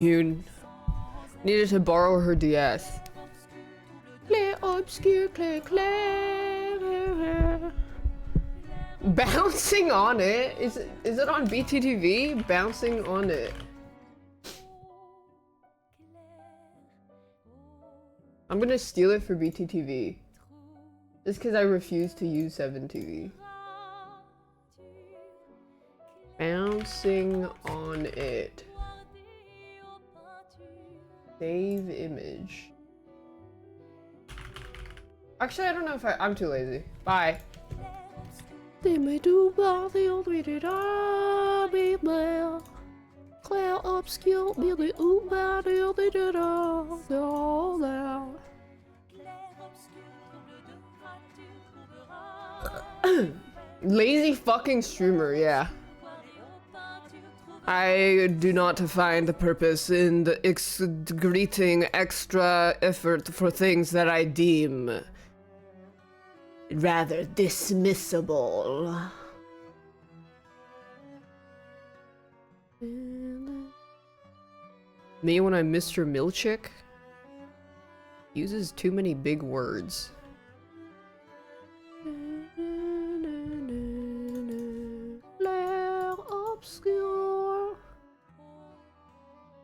You needed to borrow her DS. Clair obscure, clair, clair. Bouncing on it? Is it on BTTV? Bouncing on it. I'm gonna steal it for BTTV. Just because I refuse to use 7TV. Bouncing on it. Save image. Actually, I don't know if I'm too lazy. Bye. Clair obscure, lazy fucking streamer, yeah. I do not find the purpose in the excreting extra effort for things that I deem rather dismissible. Me when I'm Mr. Milchick uses too many big words.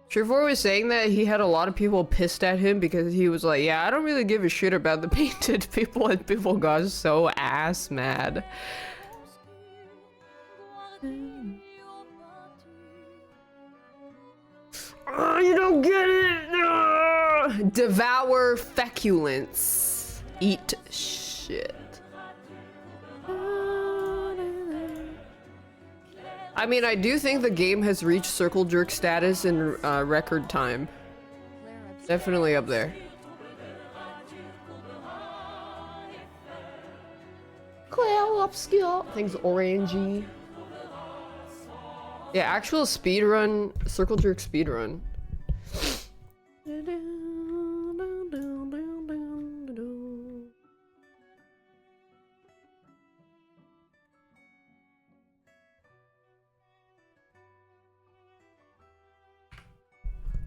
Trevor was saying that he had a lot of people pissed at him because he was like, yeah, I don't really give a shit about the painted people, and people got so ass mad. Oh, you don't get it! Devour feculence. Eat shit. I mean, I do think the game has reached circle jerk status in record time. Definitely up there. Clair obscure. Things orangey. Yeah, actual speedrun, circle jerk speedrun.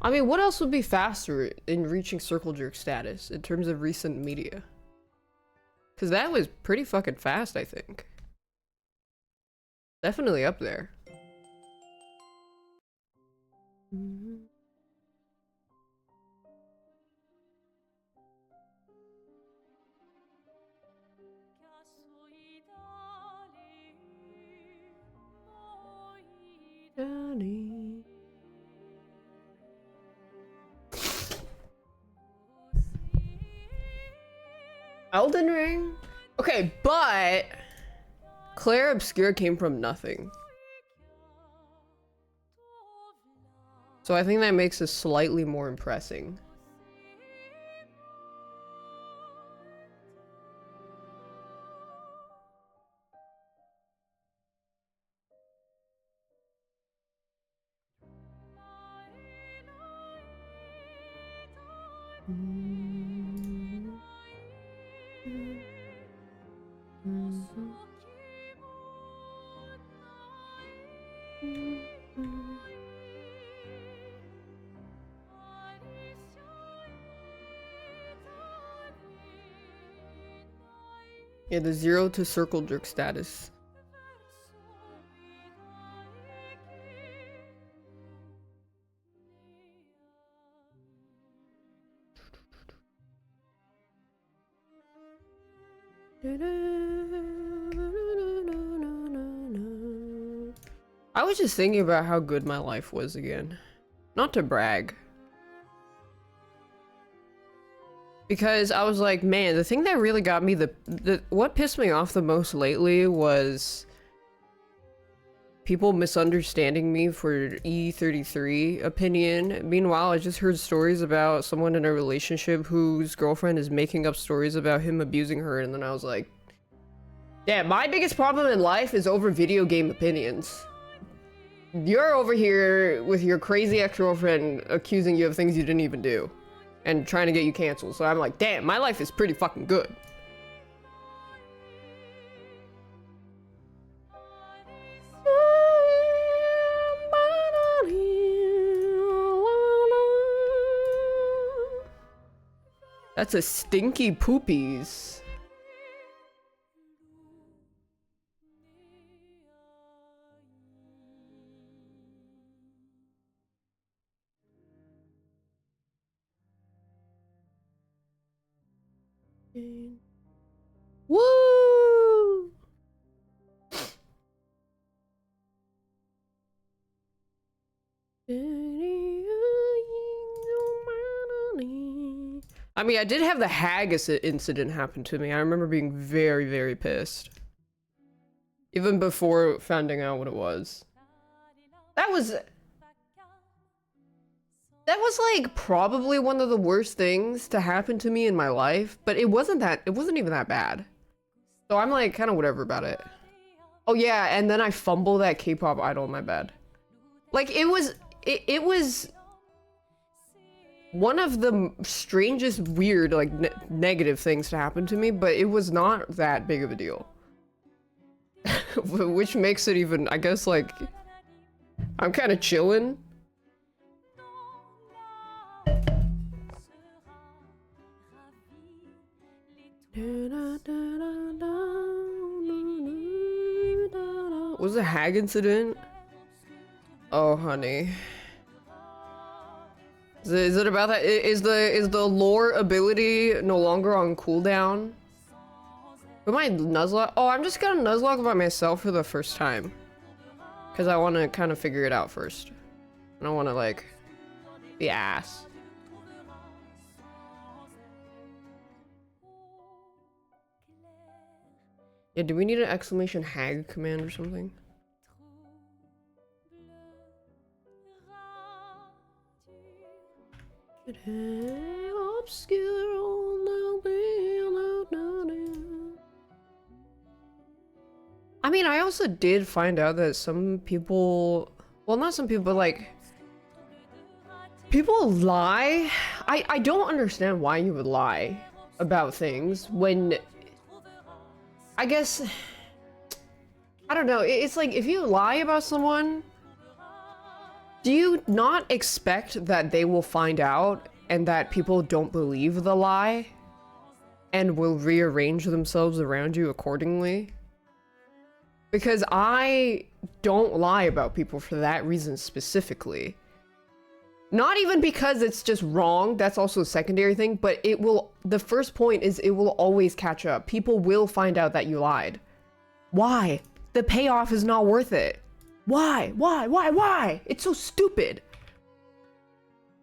I mean, what else would be faster in reaching circle jerk status in terms of recent media? Because that was pretty fucking fast, I think. Definitely up there. Danny. Elden Ring? Okay, but Clair Obscure came from nothing. So I think that makes it slightly more impressive. Yeah, the 0 to circle jerk status. I was just thinking about how good my life was again. Not to brag. Because I was like, man, the thing that really got me what pissed me off the most lately was people misunderstanding me for E33 opinion. Meanwhile, I just heard stories about someone in a relationship whose girlfriend is making up stories about him abusing her, and then I was like, yeah, my biggest problem in life is over video game opinions. You're over here with your crazy ex-girlfriend accusing you of things you didn't even do and trying to get you canceled. So I'm like, damn, my life is pretty fucking good. That's a stinky poopies. Woo! I mean, I did have the haggis incident happen to me. I remember being very, very pissed. Even before finding out what it was. That was like probably one of the worst things to happen to me in my life, but it wasn't even that bad. So I'm like kind of whatever about it. Oh yeah, and then I fumbled that K-pop idol in my bed. Like it was one of the strangest, weird, like negative things to happen to me, but it was not that big of a deal. Which makes it even, I guess, like, I'm kind of chilling. Was it a hag incident? Oh, honey. Is it about that? Is the lore ability no longer on cooldown? Am I Nuzlocke? Oh, I'm just gonna Nuzlocke by myself for the first time. Because I want to kind of figure it out first. I don't want to, like, be ass. Yeah, do we need an exclamation hag command or something? I mean, I also did find out that some people, well, not some people, but like, people lie. I don't understand why you would lie about things when, I guess, I don't know. It's like, if you lie about someone, do you not expect that they will find out and that people don't believe the lie and will rearrange themselves around you accordingly? Because I don't lie about people for that reason specifically. Not even because it's just wrong, that's also a secondary thing, but it will, the first point is it will always catch up. People will find out that you lied. Why? The payoff is not worth it. Why? Why? It's so stupid.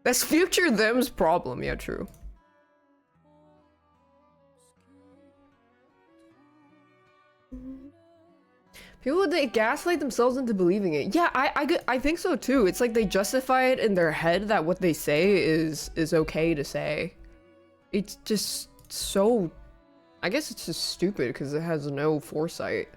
That's future them's problem. Yeah, true. People, they gaslight themselves into believing it. Yeah, I think so too. It's like they justify it in their head that what they say is okay to say. It's just so, I guess it's just stupid because it has no foresight.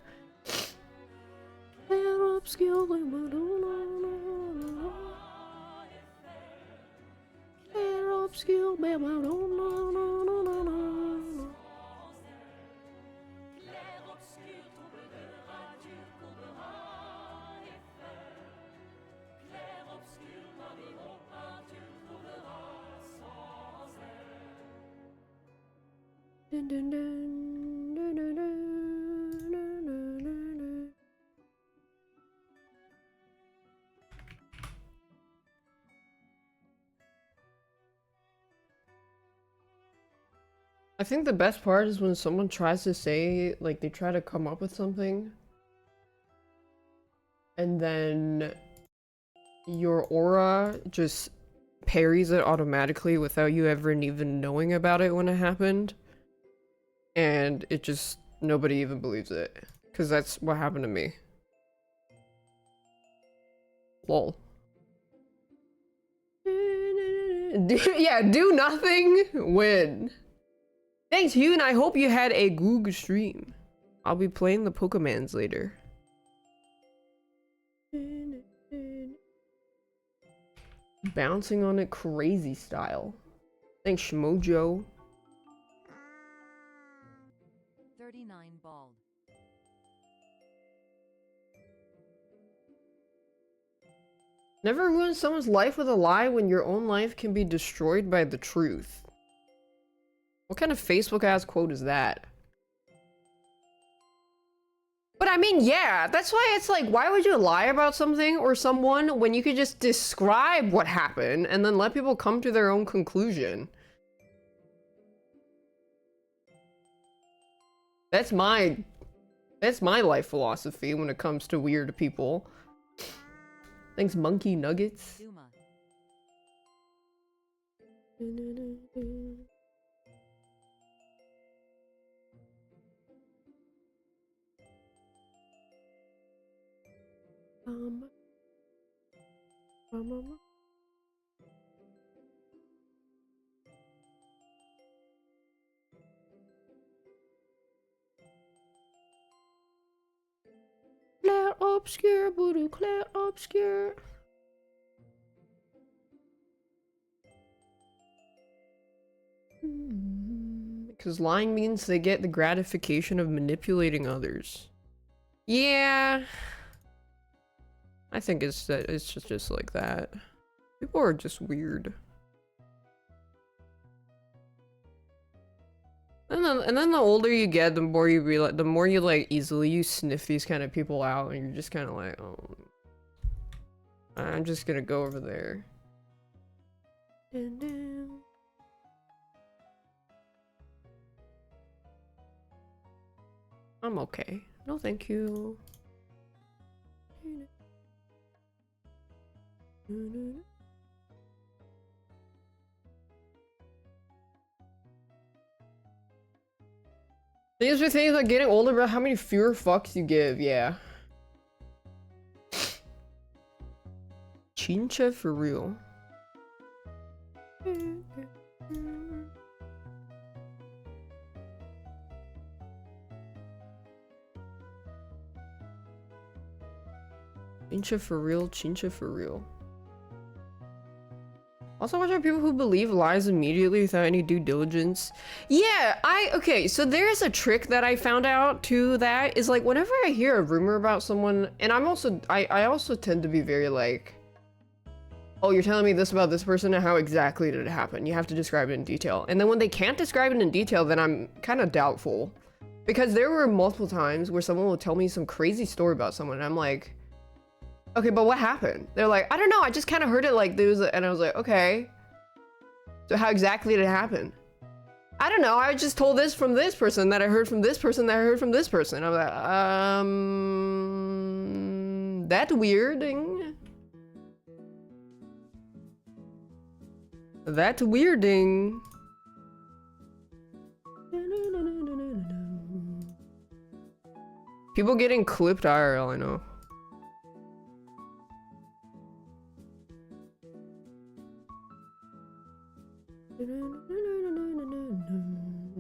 I think the best part is when someone tries to say, like, they try to come up with something, and then your aura just parries it automatically without you ever even knowing about it when it happened, and it just, nobody even believes it, because that's what happened to me. Lol. Yeah, do nothing, win. Thanks, Hugh, and I hope you had a good stream. I'll be playing the Pokemans later. Bouncing on it crazy style. Thanks, Shmojo. 39 bald. Never ruin someone's life with a lie when your own life can be destroyed by the truth. What kind of Facebook ass quote is that? But I mean, yeah, that's why it's like, why would you lie about something or someone when you could just describe what happened and then let people come to their own conclusion? That's my life philosophy when it comes to weird people. Thanks, Monkey Nuggets. Duma. Clair obscure, voodoo, clair obscure. Because lying means they get the gratification of manipulating others. Yeah. I think it's that it's just like that. People are just weird. And then the older you get, the more you realize, the more you like easily you sniff these kind of people out, and you're just kind of like, oh, I'm just gonna go over there. I'm okay. No, thank you. These are things like getting older about how many fewer fucks you give, yeah. Chincha for real. Chincha for real, chincha for real. Also, watch out people who believe lies immediately without any due diligence. Yeah, okay, so there's a trick that I found out to that is like whenever I hear a rumor about someone, and I also tend to be very like, oh, you're telling me this about this person, and how exactly did it happen? You have to describe it in detail. And then when they can't describe it in detail, then I'm kind of doubtful. Because there were multiple times where someone will tell me some crazy story about someone, and I'm like, okay, but what happened? They're like, I don't know, I just kind of heard it like there was, and I was like, okay. So how exactly did it happen? I don't know, I was just told this from this person that I heard from this person that I heard from this person. I'm like, that's weirding. That's weirding. People getting clipped IRL, I know.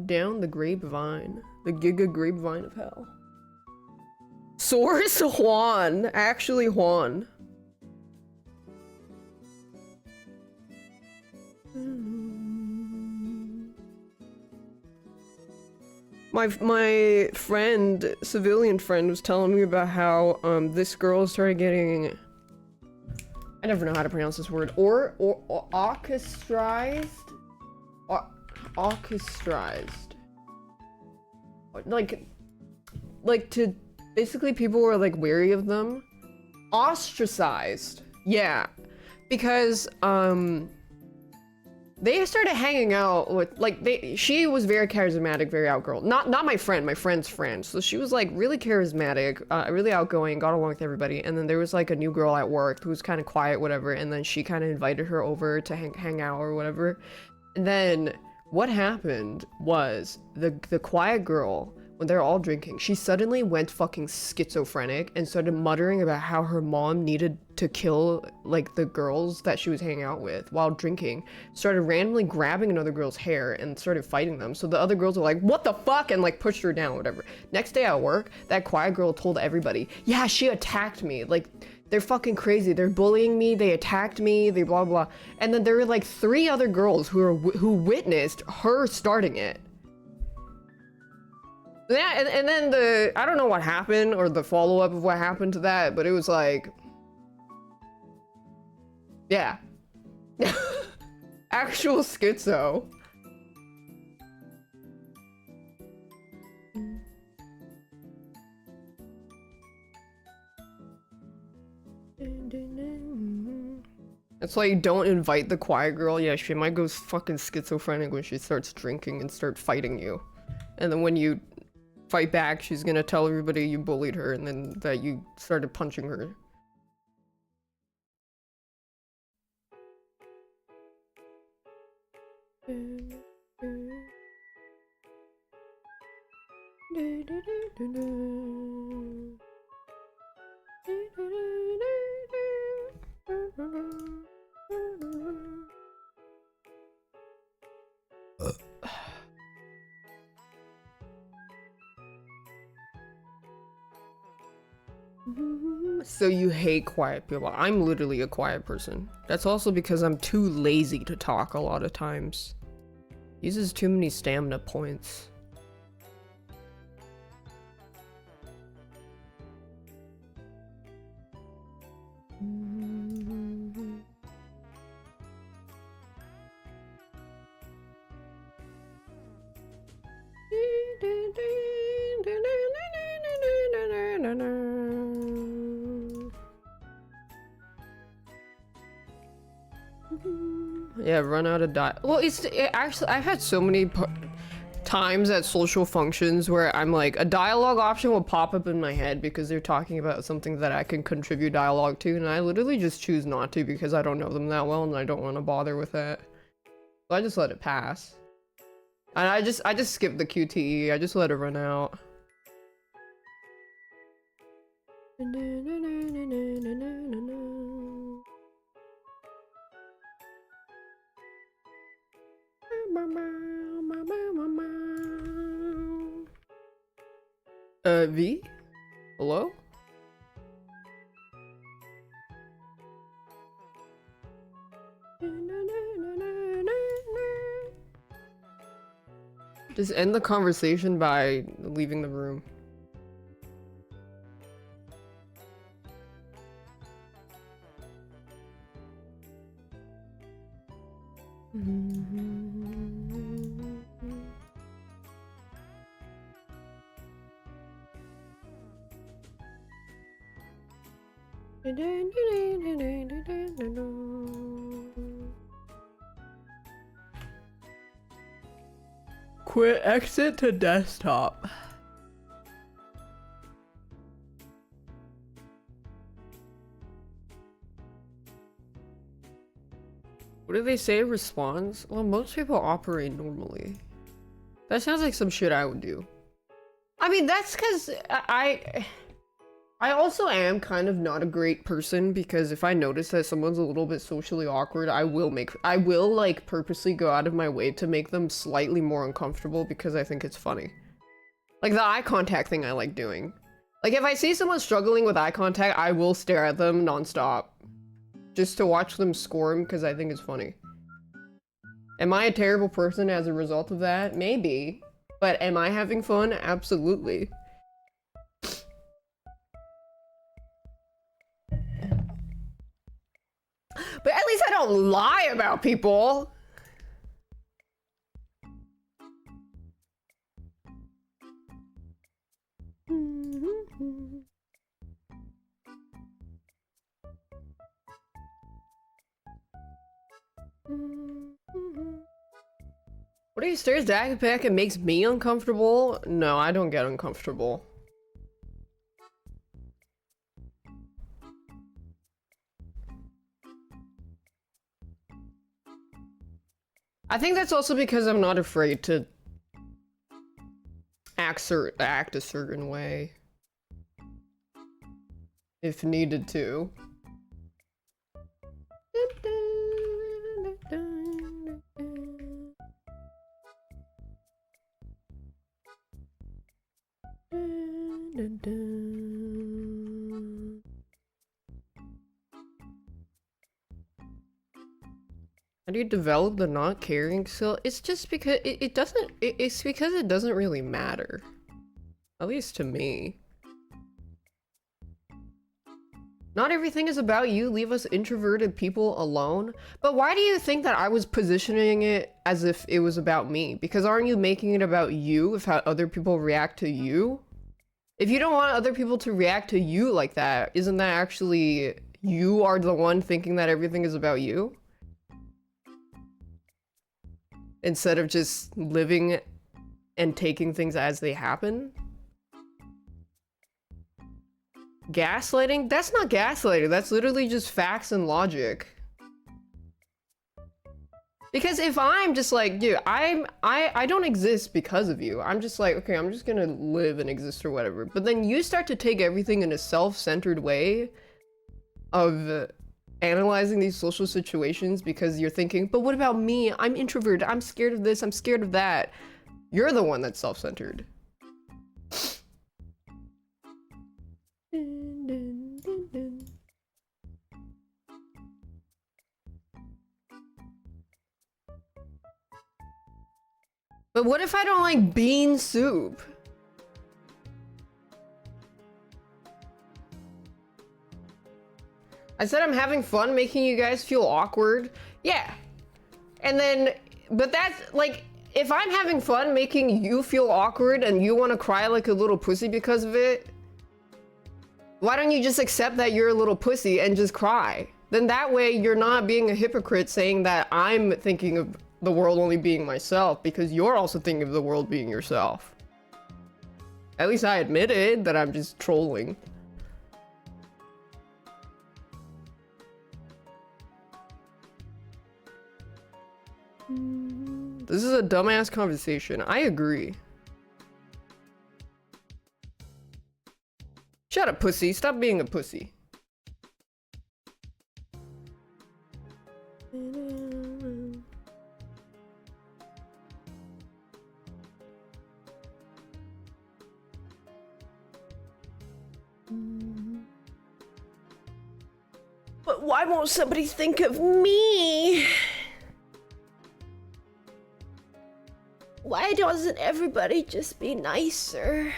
Down the grapevine. The Giga grapevine of hell. Source Juan. Actually Juan. My friend, civilian friend, was telling me about how this girl started getting, I never know how to pronounce this word, or orchestrized? Orchestrized. Like to, basically people were like wary of them. Ostracized. Yeah. Because, they started hanging out with, like, she was very charismatic, very outgirl. Not my friend, my friend's friend. So she was, like, really charismatic, really outgoing, got along with everybody. And then there was, like, a new girl at work who was kind of quiet, whatever. And then she kind of invited her over to hang out or whatever. And then what happened was the quiet girl, when they're all drinking, she suddenly went fucking schizophrenic and started muttering about how her mom needed to kill, like, the girls that she was hanging out with while drinking. Started randomly grabbing another girl's hair and started fighting them. So the other girls were like, what the fuck? And, like, pushed her down, whatever. Next day at work, that quiet girl told everybody, yeah, she attacked me. Like, they're fucking crazy. They're bullying me. They attacked me. They blah, blah. And then there were, like, 3 other girls who witnessed her starting it. Yeah, and then I don't know what happened or the follow-up of what happened to that, but it was like, yeah. Actual schizo. That's why you don't invite the quiet girl. Yeah, she might go fucking schizophrenic when she starts drinking and start fighting you. And then when you fight back, she's gonna tell everybody you bullied her and then that you started punching her. So you hate quiet people. I'm literally a quiet person. That's also because I'm too lazy to talk a lot of times. Uses too many stamina points. Yeah, run out of well, actually, I've had so many times at social functions where I'm like, a dialogue option will pop up in my head because they're talking about something that I can contribute dialogue to, and I literally just choose not to because I don't know them that well and I don't want to bother with that. So I just let it pass. And I just skip the QTE, I just let it run out. V? Hello? Just end the conversation by leaving the room. Quit exit to desktop. What do they say responds? Well, most people operate normally. That sounds like some shit I would do. I mean, that's because I also am kind of not a great person because if I notice that someone's a little bit socially awkward, I will like purposely go out of my way to make them slightly more uncomfortable because I think it's funny. Like the eye contact thing I like doing. Like if I see someone struggling with eye contact, I will stare at them nonstop. Just to watch them squirm because I think it's funny. Am I a terrible person as a result of that? Maybe. But am I having fun? Absolutely. But at least I don't lie about people. What do you stares back and makes me uncomfortable? No, I don't get uncomfortable. I think that's also because I'm not afraid to act a certain way. If needed to. How do you develop the not caring skill? It's just because it's because it doesn't really matter. At least to me. Not everything is about you. Leave us introverted people alone. But why do you think that I was positioning it as if it was about me? Because aren't you making it about you if how other people react to you? If you don't want other people to react to you like that, isn't that actually you are the one thinking that everything is about you, instead of just living and taking things as they happen. Gaslighting? That's not gaslighting, that's literally just facts and logic. Because if I'm just like, dude, I don't exist because of you. I'm just like, okay, I'm just gonna live and exist or whatever. But then you start to take everything in a self-centered way of analyzing these social situations because you're thinking, but what about me? I'm introvert. I'm scared of this. I'm scared of that. You're the one that's self-centered. But what if I don't like bean soup? I said I'm having fun making you guys feel awkward. Yeah. And then, but that's like, if I'm having fun making you feel awkward and you want to cry like a little pussy because of it, why don't you just accept that you're a little pussy and just cry? Then that way you're not being a hypocrite saying that I'm thinking of the world only being myself, because you're also thinking of the world being yourself. At least I admitted that I'm just trolling. This is a dumbass conversation. I agree. Shut up, pussy. Stop being a pussy. But why won't somebody think of me? Why doesn't everybody just be nicer?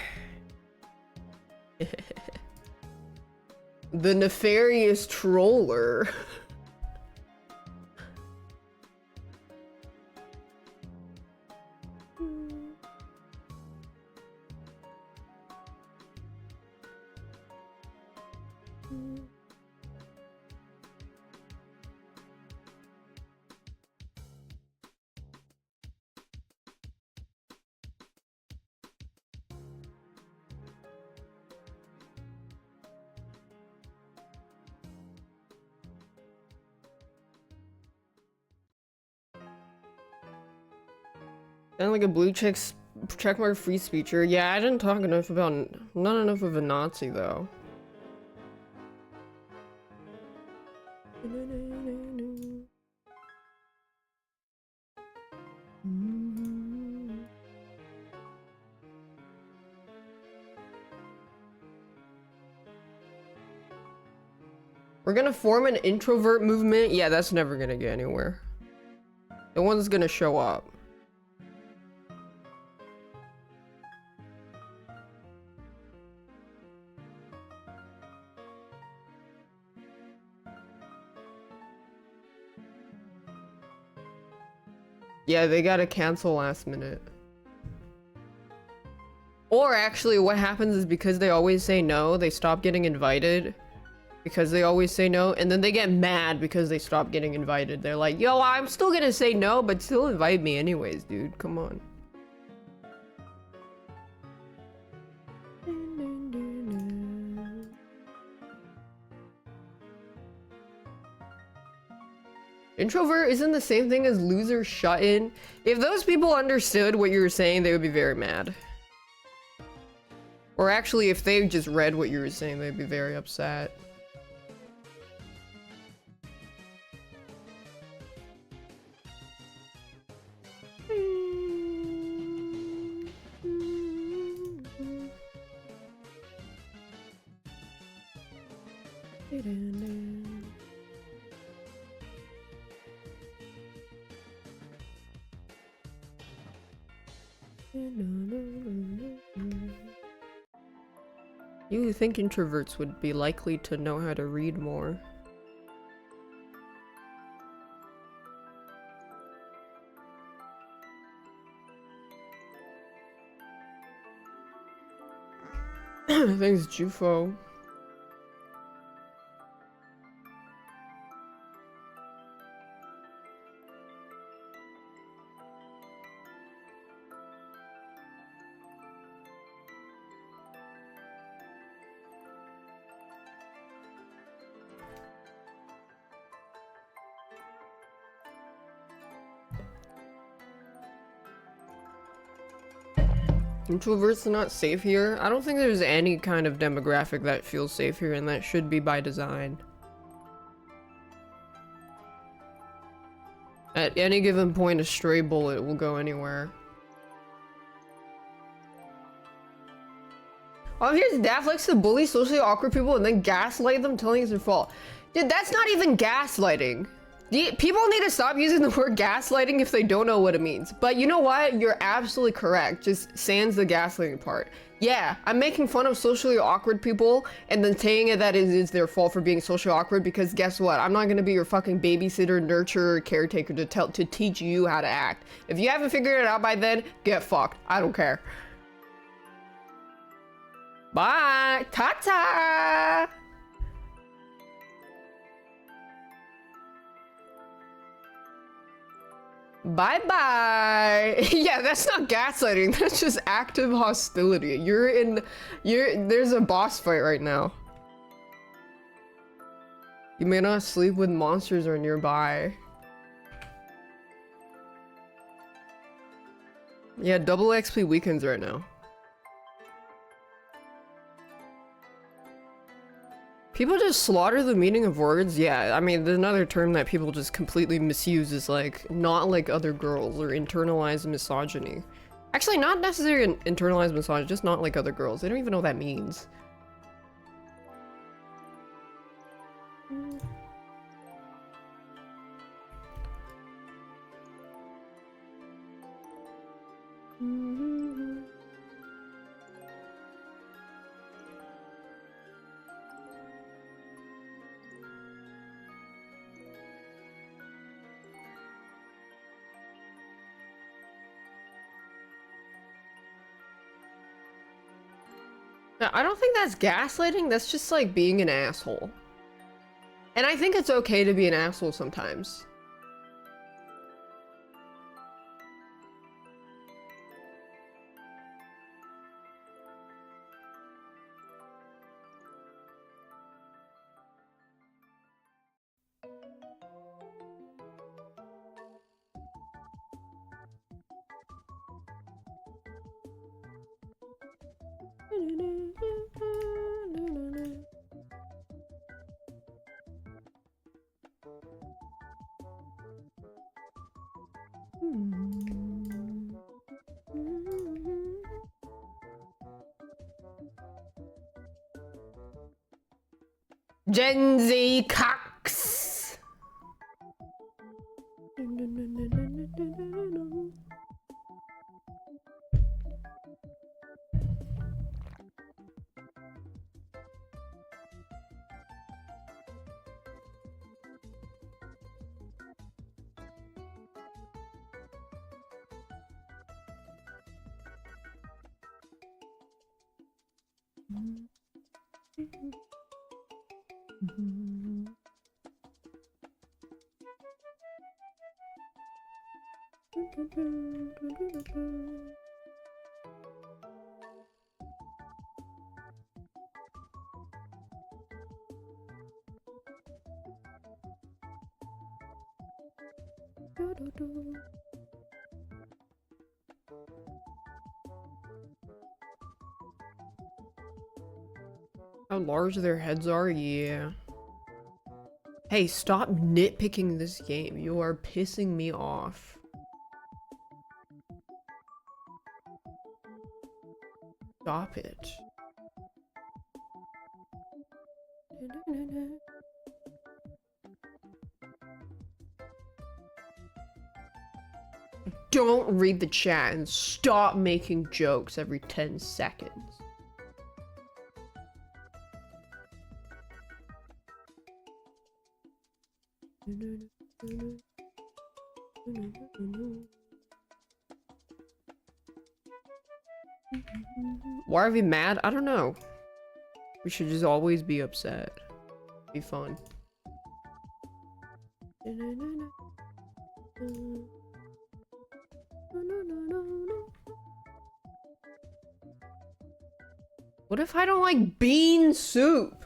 The nefarious troller. And like a blue checkmark free speecher. Yeah, I didn't talk enough about, not enough of a Nazi though. We're gonna form an introvert movement. Yeah, that's never gonna get anywhere. No one's gonna show up. Yeah, they gotta cancel last minute. Or actually what happens is because they always say no, they stop getting invited. Because they always say no, and then they get mad because they stop getting invited. They're like, yo, I'm still gonna say no, but still invite me anyways, dude. Come on. Introvert isn't the same thing as loser shut in. If those people understood what you were saying, they would be very mad. Or actually, if they just read what you were saying, they'd be very upset. You think introverts would be likely to know how to read more? Thanks, Jufo. Introverts are not safe here. I don't think there's any kind of demographic that feels safe here, and that should be by design. At any given point, a stray bullet will go anywhere. Oh, here's daph likes to bully socially awkward people and then gaslight them, telling it's their fault. Dude, that's not even gaslighting. People need to stop using the word gaslighting if they don't know what it means. But you know what? You're absolutely correct. Just sans the gaslighting part. Yeah, I'm making fun of socially awkward people and then saying it that it is their fault for being socially awkward, because guess what? I'm not gonna be your fucking babysitter, nurturer, caretaker to teach you how to act. If you haven't figured it out by then, get fucked. I don't care. Bye! Ta-ta! Bye-bye! Yeah, that's not gaslighting, that's just active hostility. There's a boss fight right now. You may not sleep when monsters are nearby. Yeah, double XP weekends right now. People just slaughter the meaning of words. Yeah, I mean, another term that people just completely misuse is like, not like other girls, or internalized misogyny. Actually, not necessarily an internalized misogyny, just not like other girls. They don't even know what that means. I don't think that's gaslighting, that's just like being an asshole. And I think it's okay to be an asshole sometimes. Gen Z Cox. How large their heads are? Yeah. Hey, stop nitpicking this game. You are pissing me off. Stop it. Don't read the chat and stop making jokes every 10 seconds. Why are we mad? I don't know. We should just always be upset. Be fun. What if I don't like bean soup?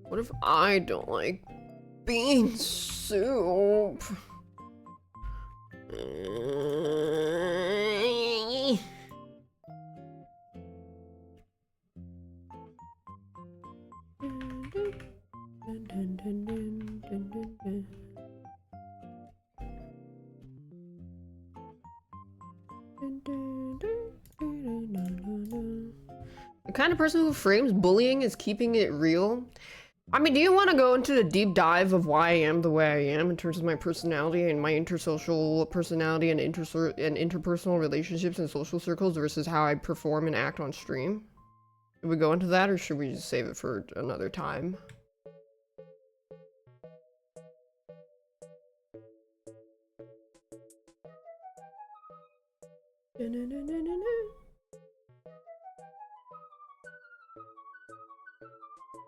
What if I don't like bean soup? The kind of person who frames bullying as keeping it real. I mean, do you want to go into the deep dive of why I am the way I am in terms of my personality and my intersocial personality and interpersonal relationships and social circles versus how I perform and act on stream? Should we go into that, or should we just save it for another time?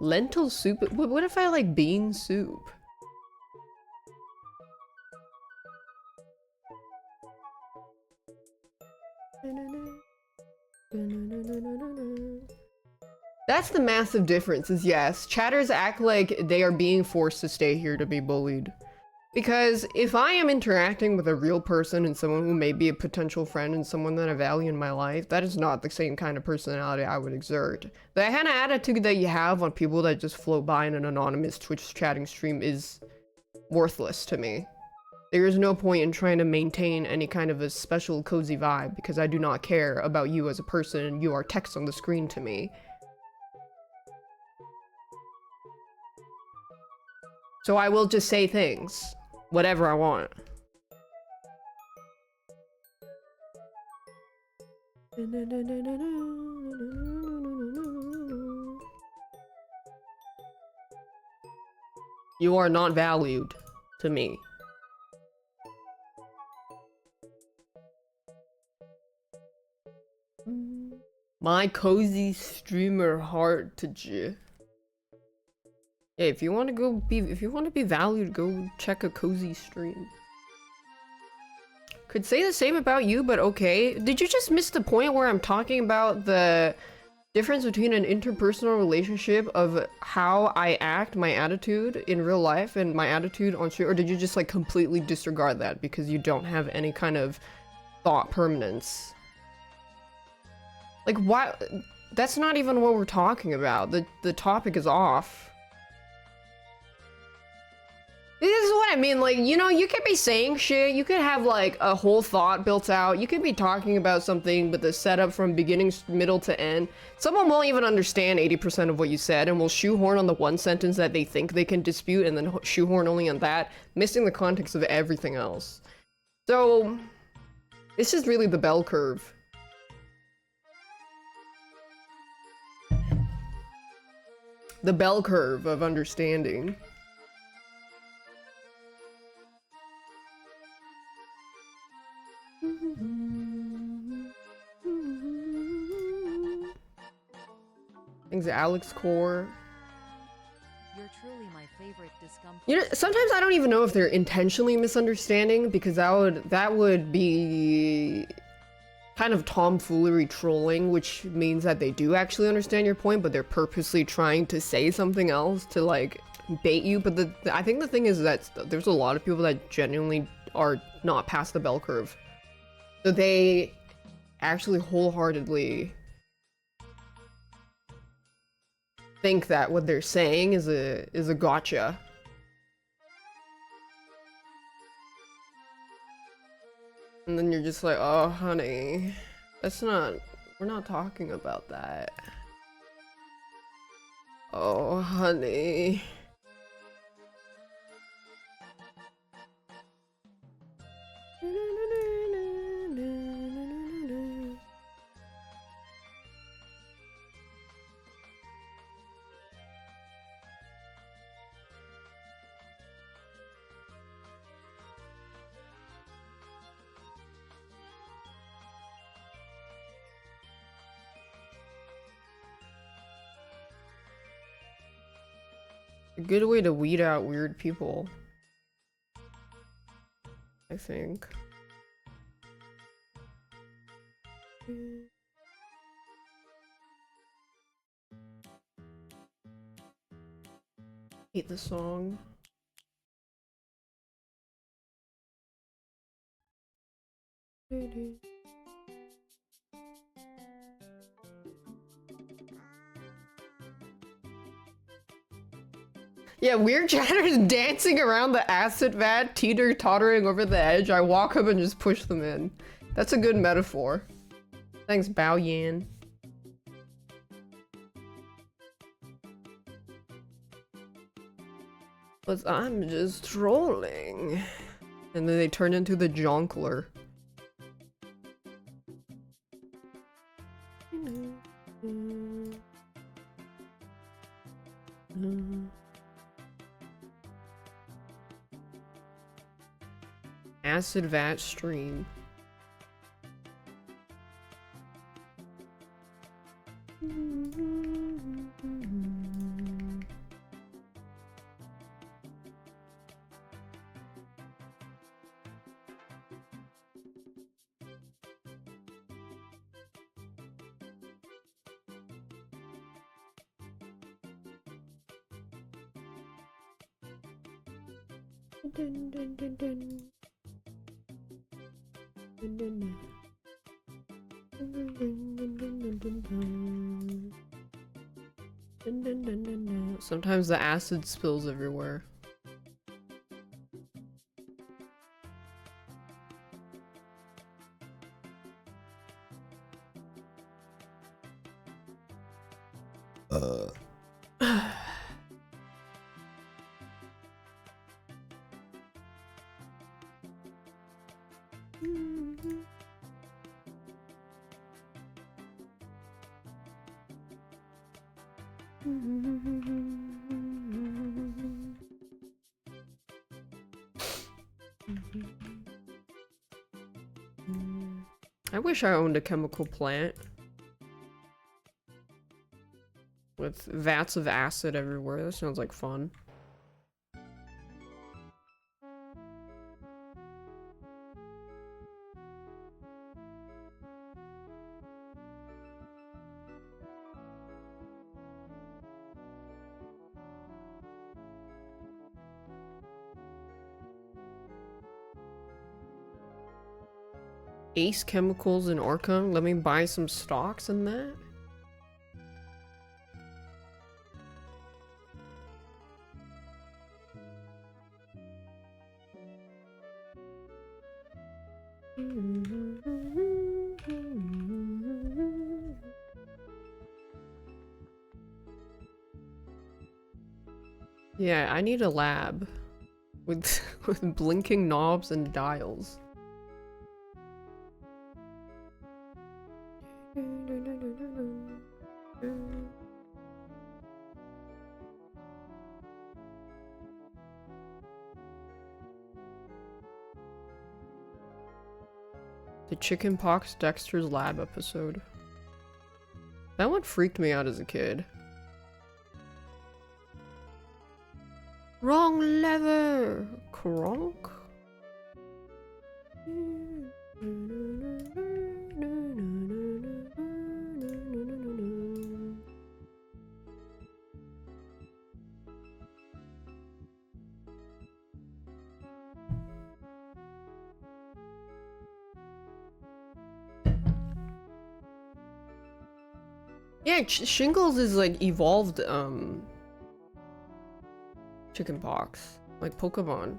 Lentil soup? What if I like bean soup? That's the massive difference, is yes, chatters act like they are being forced to stay here to be bullied. Because if I am interacting with a real person and someone who may be a potential friend and someone that I value in my life, that is not the same kind of personality I would exert. The kind of attitude that you have on people that just float by in an anonymous Twitch chatting stream is worthless to me. There is no point in trying to maintain any kind of a special cozy vibe because I do not care about you as a person and you are text on the screen to me. So I will just say things. Whatever I want. You are not valued to me. My cozy streamer heart to J. Yeah, if you want to be valued, go check a cozy stream. Could say the same about you, but okay. Did you just miss the point where I'm talking about the difference between an interpersonal relationship of how I act, my attitude in real life, and my attitude on stream? Or did you just like completely disregard that because you don't have any kind of thought permanence? Like, why? That's not even what we're talking about. The topic is off. This is what I mean, like, you know, you could be saying shit, you could have, like, a whole thought built out, you could be talking about something, but the setup from beginning, middle to end, someone won't even understand 80% of what you said, and will shoehorn on the one sentence that they think they can dispute, and then shoehorn only on that, missing the context of everything else. So, this is really the bell curve. The bell curve of understanding. Things Alex Core. You're truly my favorite discomfort. You know, sometimes I don't even know if they're intentionally misunderstanding, because that would be kind of tomfoolery trolling, which means that they do actually understand your point, but they're purposely trying to say something else to like bait you. But I think the thing is that there's a lot of people that genuinely are not past the bell curve, so they actually wholeheartedly think that what they're saying is a gotcha. And then you're just like, oh honey, we're not talking about that. Oh honey. A good way to weed out weird people, I think. Hate the song. Yeah, weird chatter's dancing around the acid vat, teeter-tottering over the edge. I walk up and just push them in. That's a good metaphor. Thanks, Bao Yan. But I'm just trolling. And then they turn into the Jonkler. Acid vat stream. Sometimes the acid spills everywhere. I wish I owned a chemical plant with vats of acid everywhere. That sounds like fun. Ace Chemicals in Orcam. Let me buy some stocks in that. Yeah, I need a lab with with blinking knobs and dials. The Chickenpox Dexter's Lab episode. That one freaked me out as a kid. Wrong lever! Kronk? Yeah, shingles is like evolved, chickenpox. Like Pokemon.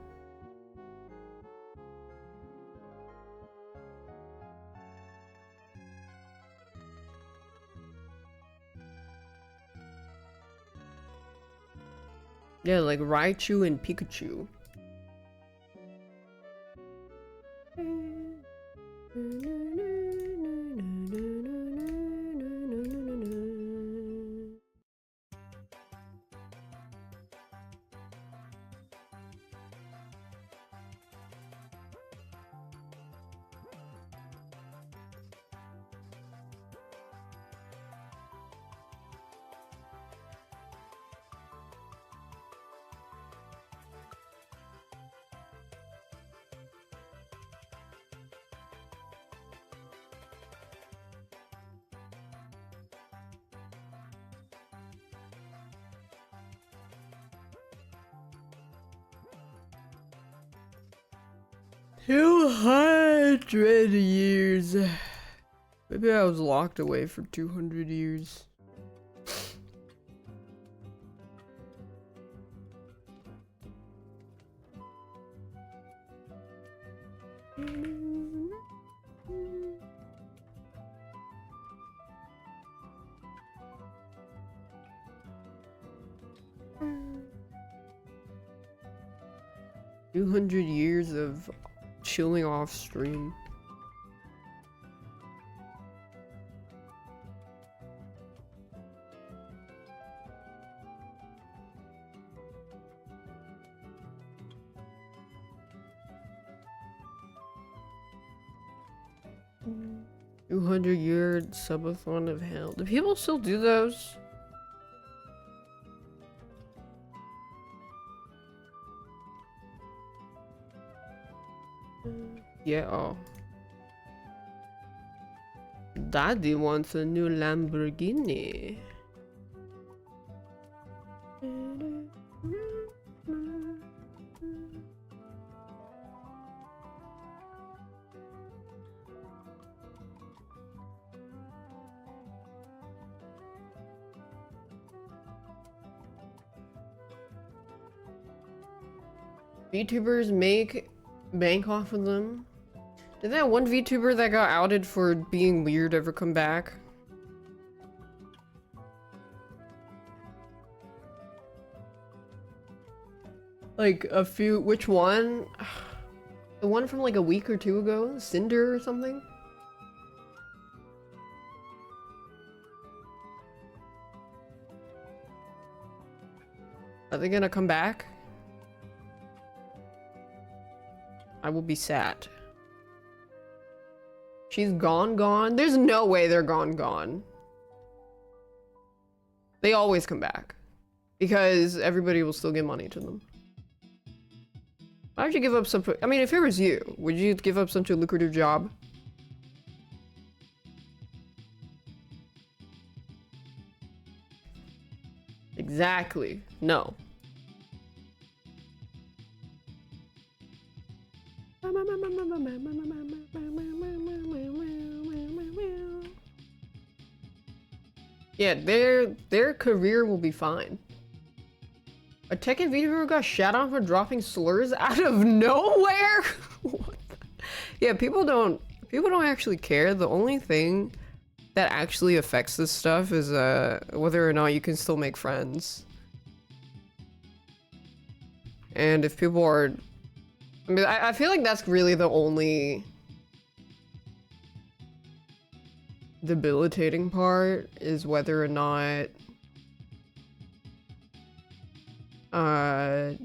Yeah, like Raichu and Pikachu. 200 years. Maybe I was locked away for 200 years. $200 of chilling off stream. $200 subathon of hell. Do people still do those? Yeah. Oh. Daddy wants a new Lamborghini. VTubers make bank off of them. Did that one VTuber that got outed for being weird ever come back? Like a few, which one? The one from like a week or two ago? Cinder or something? Are they gonna come back? I will be sad. She's gone. There's no way they're gone. They always come back. Because everybody will still give money to them. Why would you give up some... I mean, if it was you, would you give up such a lucrative job? Exactly. No. Yeah, their career will be fine. A Tekken VTuber got shot on for dropping slurs out of nowhere. What the... Yeah, people don't actually care. The only thing that actually affects this stuff is whether or not you can still make friends. And if people are... I mean, I feel like that's really the only debilitating part, is whether or not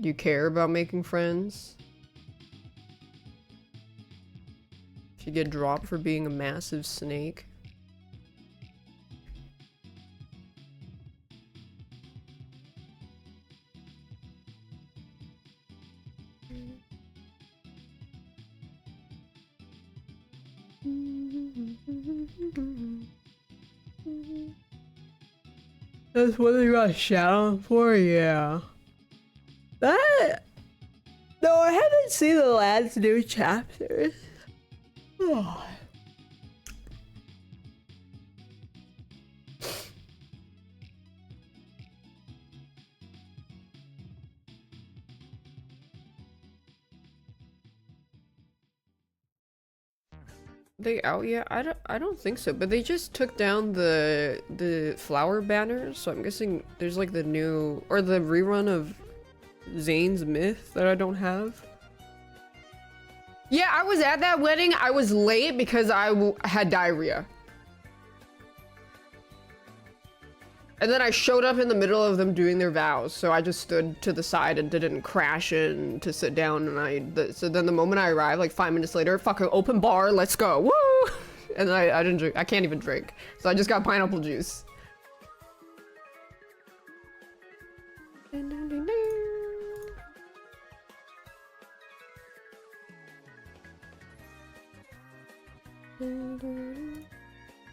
you care about making friends. If you get dropped for being a massive snake. That's what they got shot on for? Yeah. That... No, I haven't seen the last new chapters. Oh. They out yet? I don't think so, but they just took down the flower banners, so I'm guessing there's like the new, or the rerun of Zane's Myth that I don't have. Yeah, I was at that wedding. I was late because I had diarrhea. And then I showed up in the middle of them doing their vows, so I just stood to the side and didn't crash in to sit down, and so then the moment I arrived, like 5 minutes later, fucking open bar, let's go, woo! And I didn't drink, I can't even drink. So I just got pineapple juice.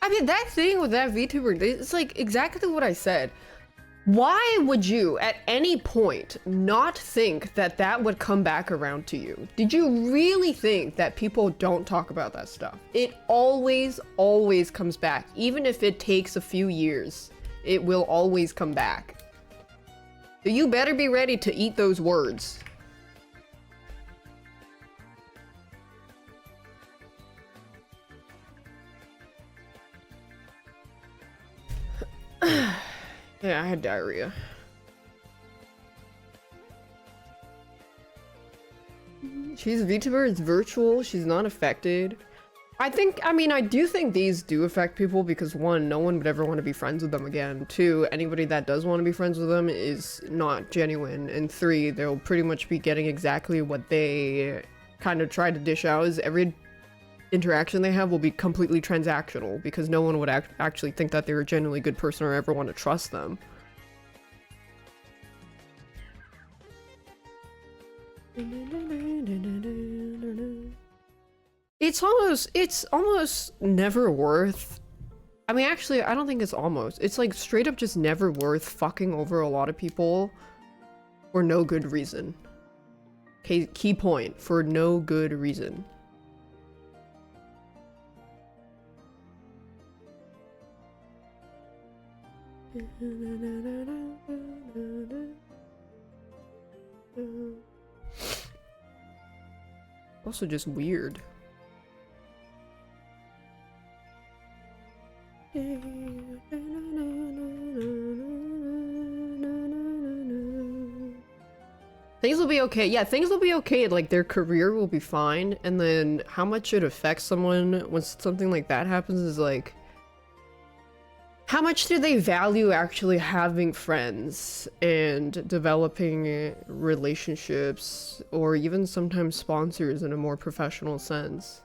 I mean, that thing with that VTuber, it's like exactly what I said. Why would you, at any point, not think that that would come back around to you? Did you really think that people don't talk about that stuff? It always, always comes back. Even if it takes a few years, it will always come back. So you better be ready to eat those words. Yeah, I had diarrhea. She's a VTuber, it's virtual, she's not affected. I mean, I do think these do affect people because one, no one would ever want to be friends with them again. Two, anybody that does want to be friends with them is not genuine. And three, they'll pretty much be getting exactly what they kind of try to dish out, is every interaction they have will be completely transactional because no one would actually think that they're a genuinely good person or ever want to trust them. It's almost never worth, I mean, actually, I don't think it's almost. It's like straight up just never worth fucking over a lot of people for no good reason. Key point, for no good reason. Also just weird. Things will be okay. Yeah, things will be okay. Like, their career will be fine. And then how much it affects someone when something like that happens is like, how much do they value actually having friends and developing relationships, or even sometimes sponsors in a more professional sense?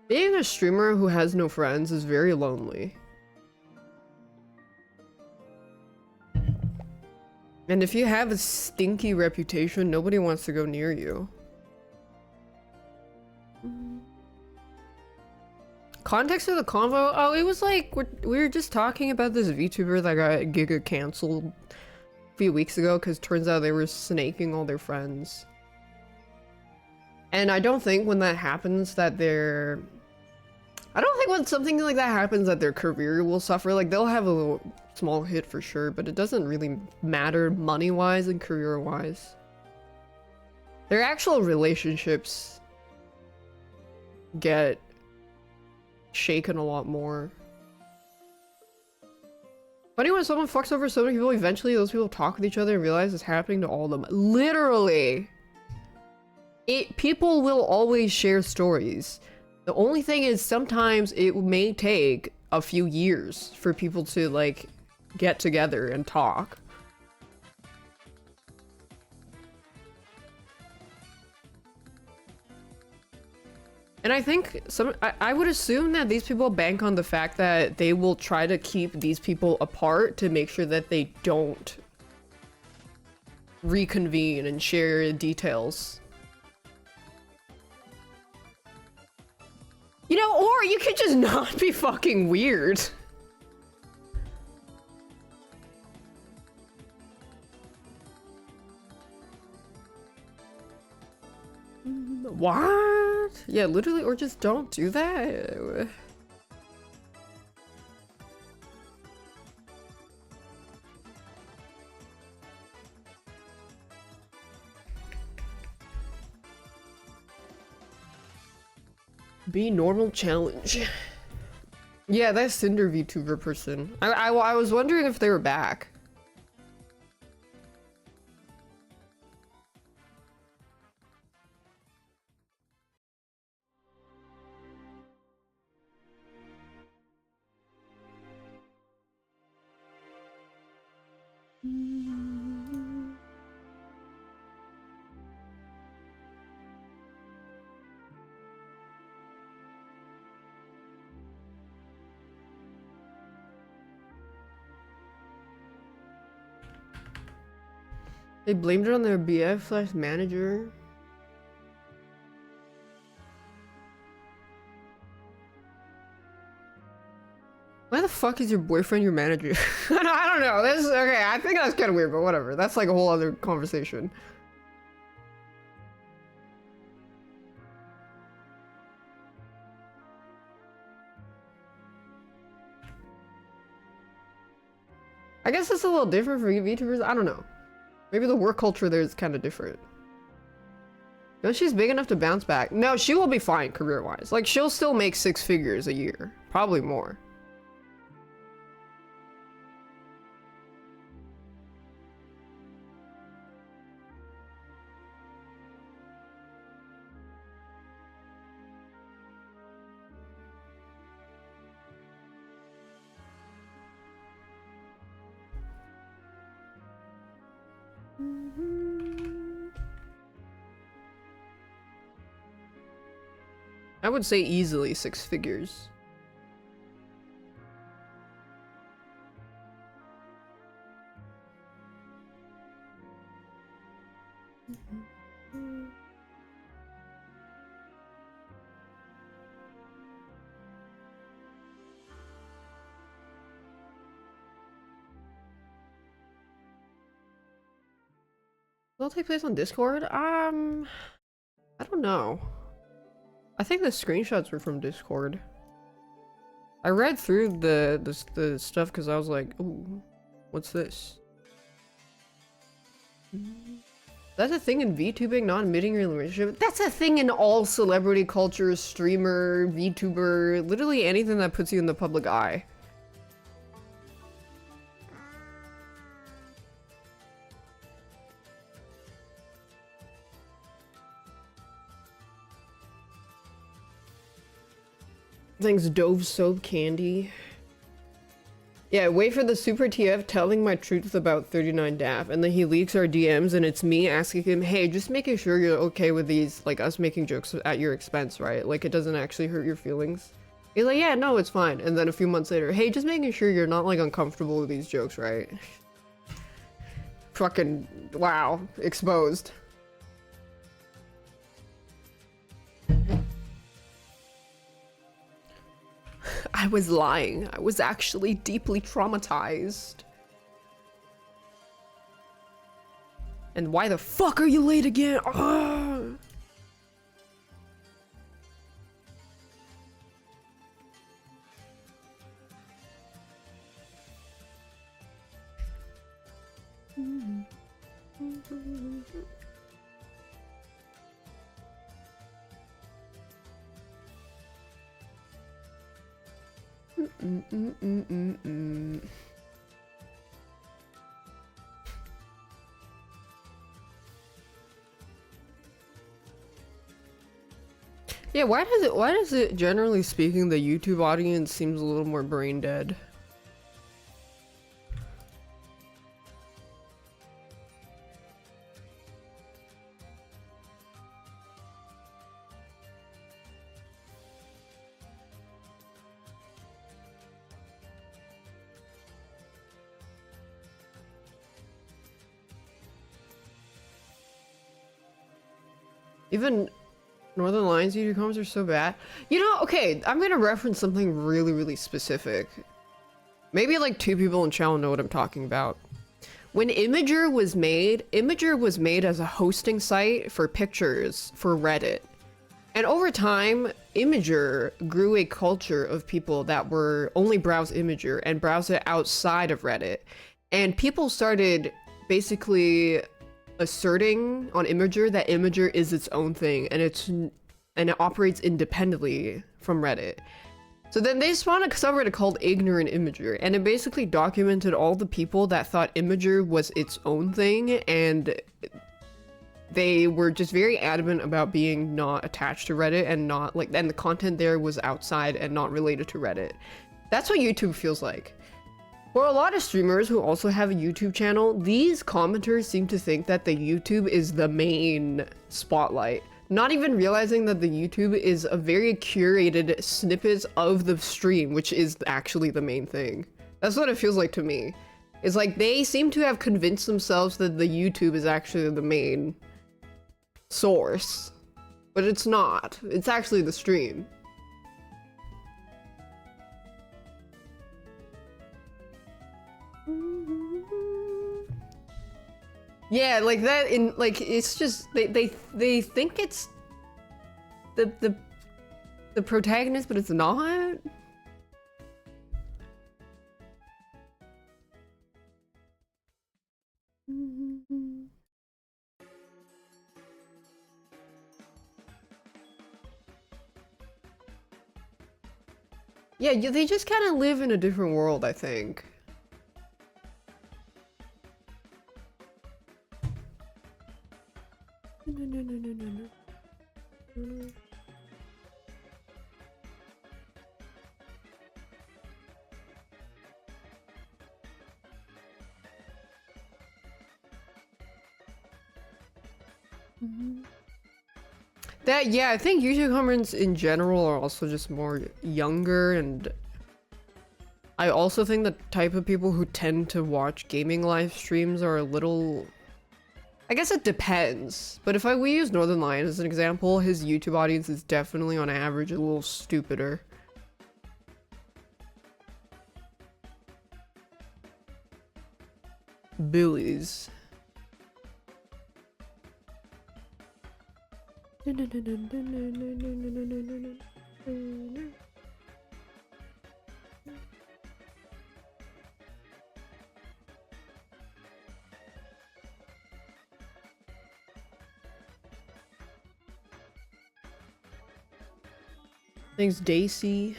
Being a streamer who has no friends is very lonely. And if you have a stinky reputation, nobody wants to go near you. Context of the convo? Oh, it was like, we were just talking about this VTuber that got Giga canceled a few weeks ago because turns out they were snaking all their friends. And I don't think when that happens that I don't think when something like that happens that their career will suffer. Like, they'll have a little small hit for sure, but it doesn't really matter money-wise and career-wise. Their actual relationships get shaken a lot more. Funny when someone fucks over so many people, eventually those people talk with each other and realize it's happening to all of them. Literally! People will always share stories. The only thing is sometimes it may take a few years for people to, like, get together and talk. And I think I would assume that these people bank on the fact that they will try to keep these people apart to make sure that they don't reconvene and share details. You know, or you could just not be fucking weird. What? Yeah, literally, or just don't do that. Be normal challenge. Yeah, that Cinder VTuber person. I was wondering if they were back. They blamed it on their BF/manager. Why the fuck is your boyfriend your manager? I don't know. This okay. I think that's kind of weird, but whatever. That's like a whole other conversation. I guess it's a little different for VTubers. I don't know. Maybe the work culture there is kind of different. No, she's big enough to bounce back. No, she will be fine career-wise. Like, she'll still make 6 figures a year. Probably more. I would say easily 6 figures. Will it take place on Discord? I don't know. I think the screenshots were from Discord. I read through the stuff because I was like, ooh, what's this? That's a thing in VTubing, not admitting your relationship. That's a thing in all celebrity culture, streamer, VTuber, literally anything that puts you in the public eye. Thanks, Dove Soap Candy. Yeah, wait for the Super TF telling my truth about 39 daph, and then he leaks our DMs, and it's me asking him, hey, just making sure you're okay with these, like, us making jokes at your expense, right? Like, it doesn't actually hurt your feelings. He's like, yeah, no, it's fine. And then a few months later, hey, just making sure you're not, like, uncomfortable with these jokes, right? Fucking, wow, exposed. I was lying. I was actually deeply traumatized. And why the fuck are you late again? Ugh. Yeah, why does it generally speaking the YouTube audience seems a little more brain dead? Even Northern Lions YouTube comments are so bad. You know, okay, I'm gonna reference something really, really specific. Maybe like 2 people in channel know what I'm talking about. When Imager was made as a hosting site for pictures for Reddit. And over time, Imager grew a culture of people that were only browse Imager and browse it outside of Reddit. And people started basically asserting on Imager that Imager is its own thing and it operates independently from Reddit. So then they spawned a subreddit called Ignorant Imager, and it basically documented all the people that thought Imager was its own thing, and they were just very adamant about being not attached to Reddit and not like, and the content there was outside and not related to Reddit. That's what YouTube feels like. For a lot of streamers who also have a YouTube channel, these commenters seem to think that the YouTube is the main spotlight, not even realizing that the YouTube is a very curated snippets of the stream, which is actually the main thing. That's what it feels like to me. It's like they seem to have convinced themselves that the YouTube is actually the main source, but it's not. It's actually the stream. Yeah, like that in like it's just they think it's the protagonist, but it's not. Yeah, they just kind of live in a different world, I think. That, yeah, I think YouTube comments in general are also just more younger, and I also think the type of people who tend to watch gaming live streams are a little... I guess it depends, but if we use Northern Lion as an example, his YouTube audience is definitely on average a little stupider. Billies. Thanks, Daisy.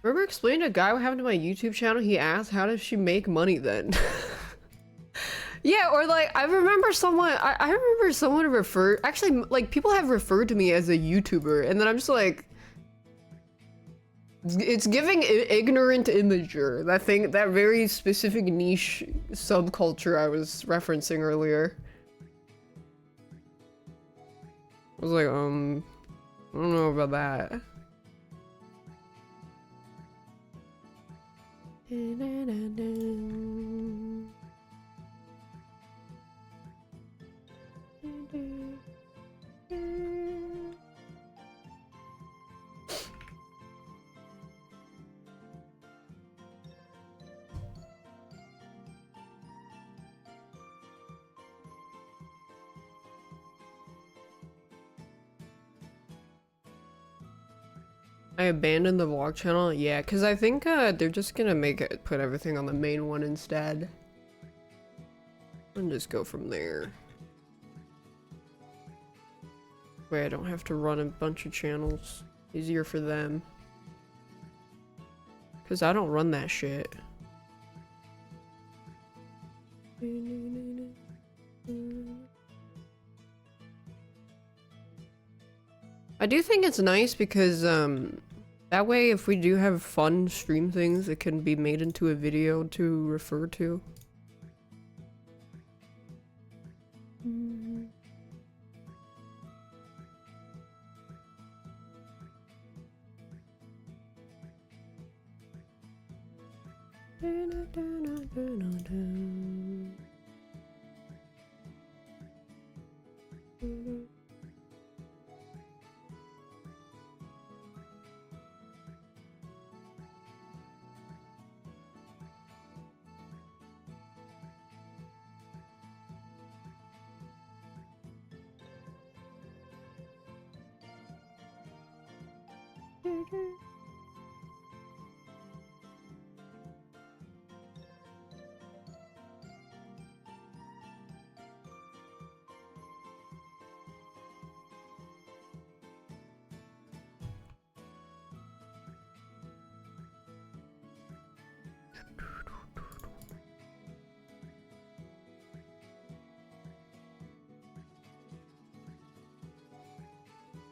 Remember explaining to a guy what happened to my YouTube channel? He asked, how does she make money then? Yeah, or like, I remember someone, I remember someone referred, actually, like, people have referred to me as a YouTuber, and then I'm just like, it's giving ignorant imager, that thing, that very specific niche subculture I was referencing earlier. I was like, I don't know about that. I abandoned the vlog channel? Yeah, because I think they're just gonna put everything on the main one instead. And just go from there. Way I don't have to run a bunch of channels. Easier for them. Because I don't run that shit. I do think it's nice because that way if we do have fun stream things, it can be made into a video to refer to.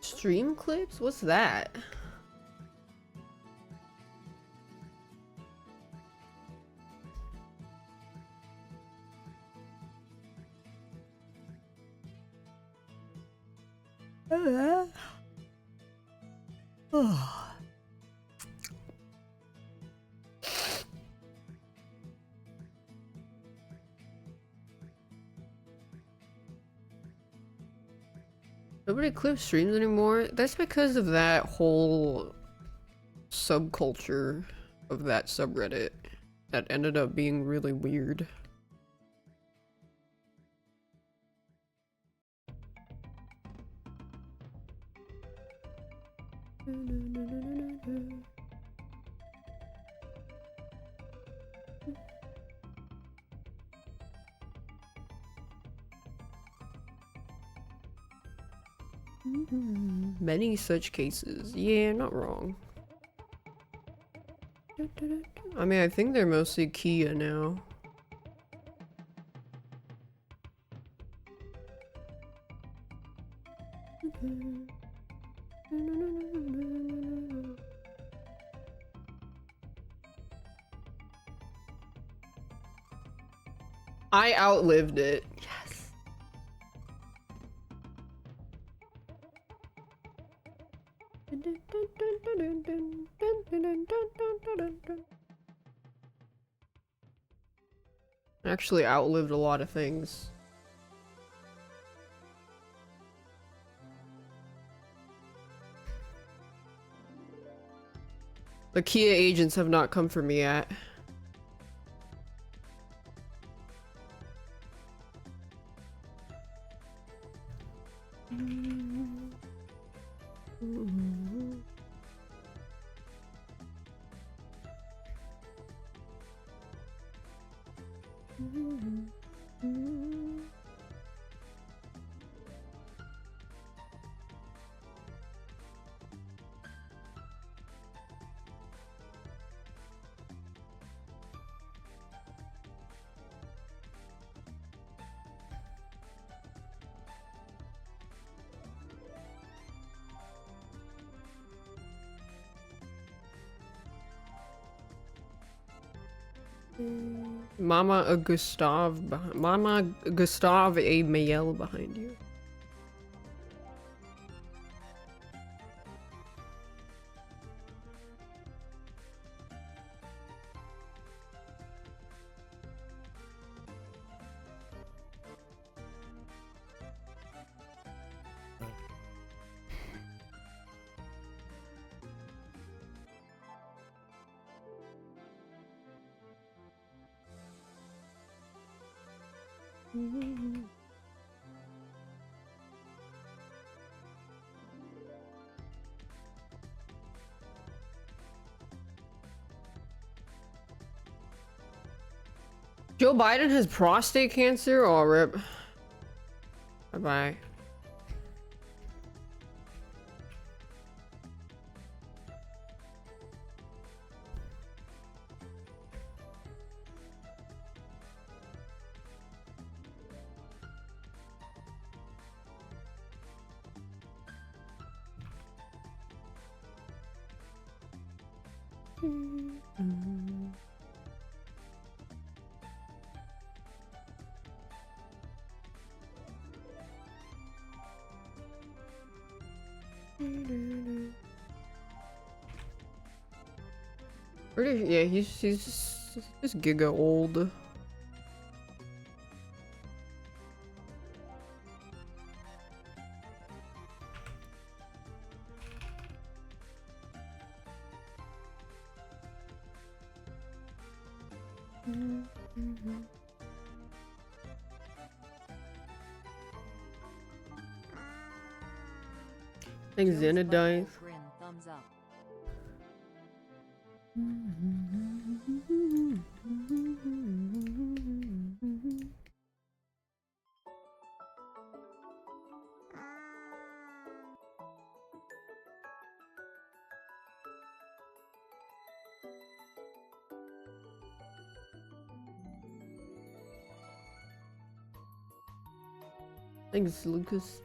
Stream clips? What's that? Nobody clips streams anymore. That's because of that whole subculture of that subreddit that ended up being really weird. Many such cases. Yeah, not wrong. I mean, I think they're mostly Kia now. I outlived it. Yes. Actually outlived a lot of things. The Kia agents have not come for me yet. Mama Mama Gustave A. Mayel behind you. Joe Biden has prostate cancer? Oh, rip. Bye-bye. Yeah, he's just giga old. I think Joe's Xena butthole dies. grin, thumbs up. Thanks, Lucas.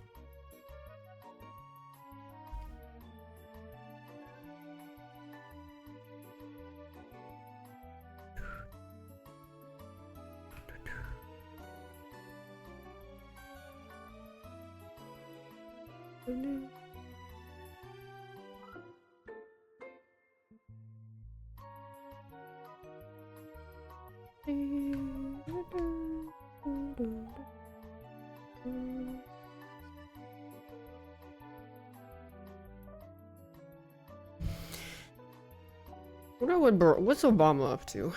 What's Obama up to?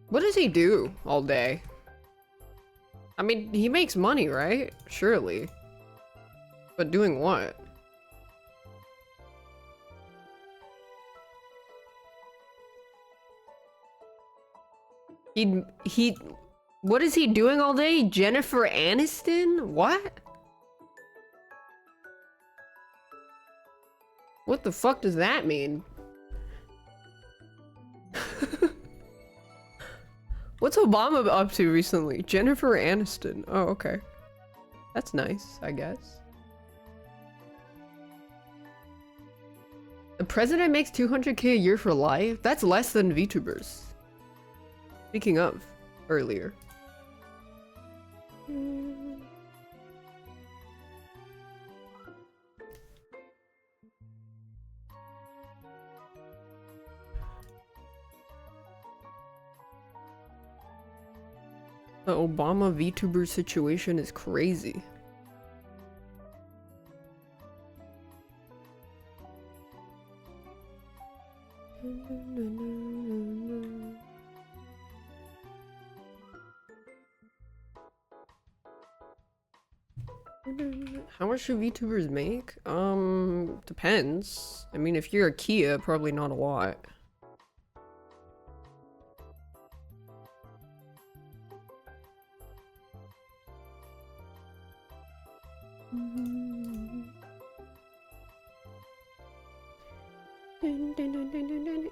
What does he do all day? I mean, he makes money, right? Surely. But doing what? What is he doing all day? Jennifer Aniston? What? What the fuck does that mean? What's Obama up to recently? Jennifer Aniston. Oh, okay. That's nice, I guess. The president makes 200K a year for life? That's less than VTubers. Speaking of, earlier. The Obama VTuber situation is crazy. How much do VTubers make? Depends. I mean, if you're a Kia, probably not a lot.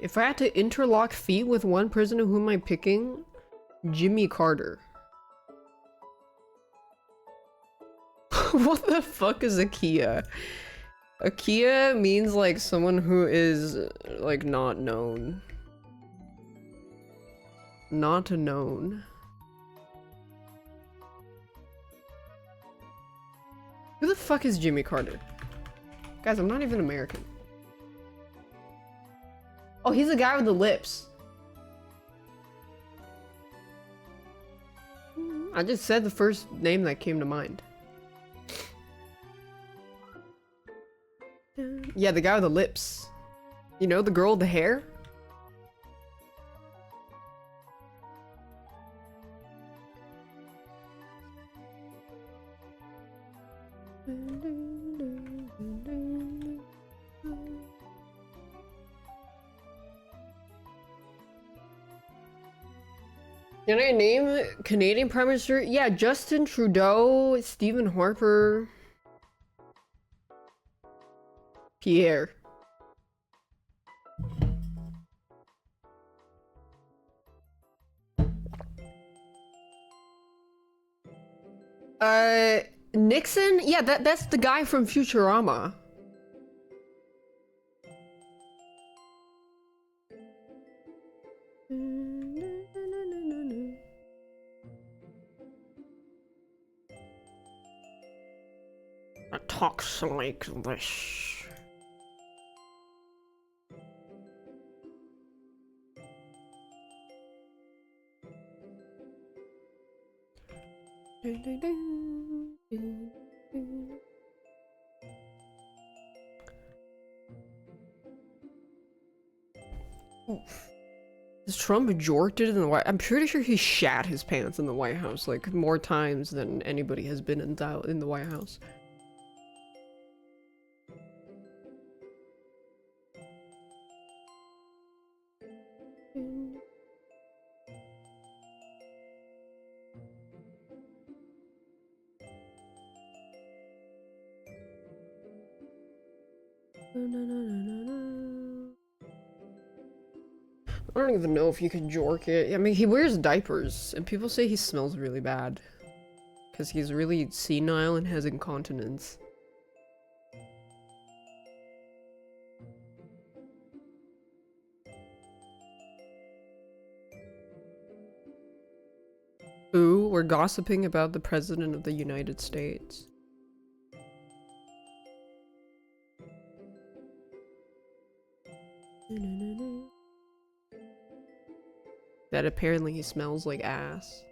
If I had to interlock feet with one person, who am I picking? Jimmy Carter. What the fuck is a Kia? A Kia means like someone who is like not known. Not known. Who the fuck is Jimmy Carter? Guys, I'm not even American. Oh, he's the guy with the lips. I just said the first name that came to mind. Yeah, the guy with the lips. You know, the girl with the hair? Can I name Canadian Prime Minister? Yeah, Justin Trudeau, Stephen Harper, Pierre. Nixon? Yeah, that's the guy from Futurama. I talks like this. Has Trump jorked it in the White? I'm pretty sure he shat his pants in the White House like more times than anybody has been in the White House. I don't even know if you can jork it. I mean, he wears diapers, and people say he smells really bad. Because he's really senile and has incontinence. Ooh, we're gossiping about the President of the United States. That apparently he smells like ass.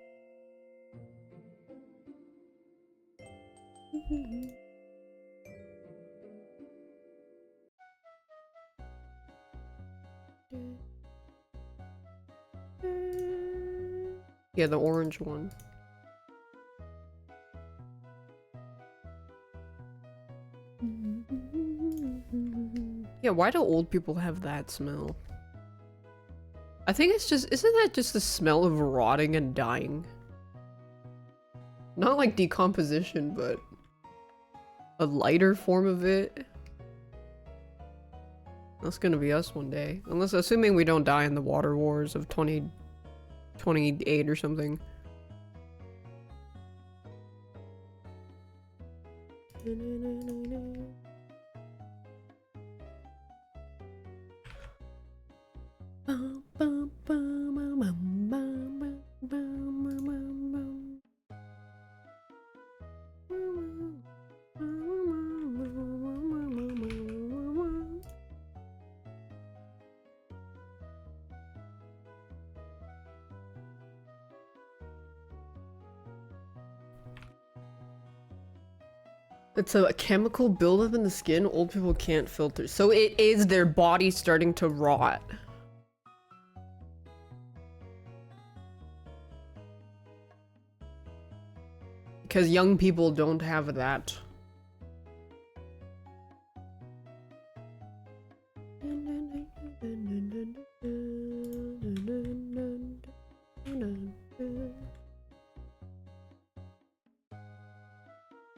Yeah, the orange one. Yeah, why do old people have that smell? I think it's just, isn't that just the smell of rotting and dying? Not like decomposition, but a lighter form of it. That's gonna be us one day. Unless, assuming we don't die in the water wars of 2028 or something. It's a chemical buildup in the skin old people can't filter. So it is their body starting to rot. Because young people don't have that.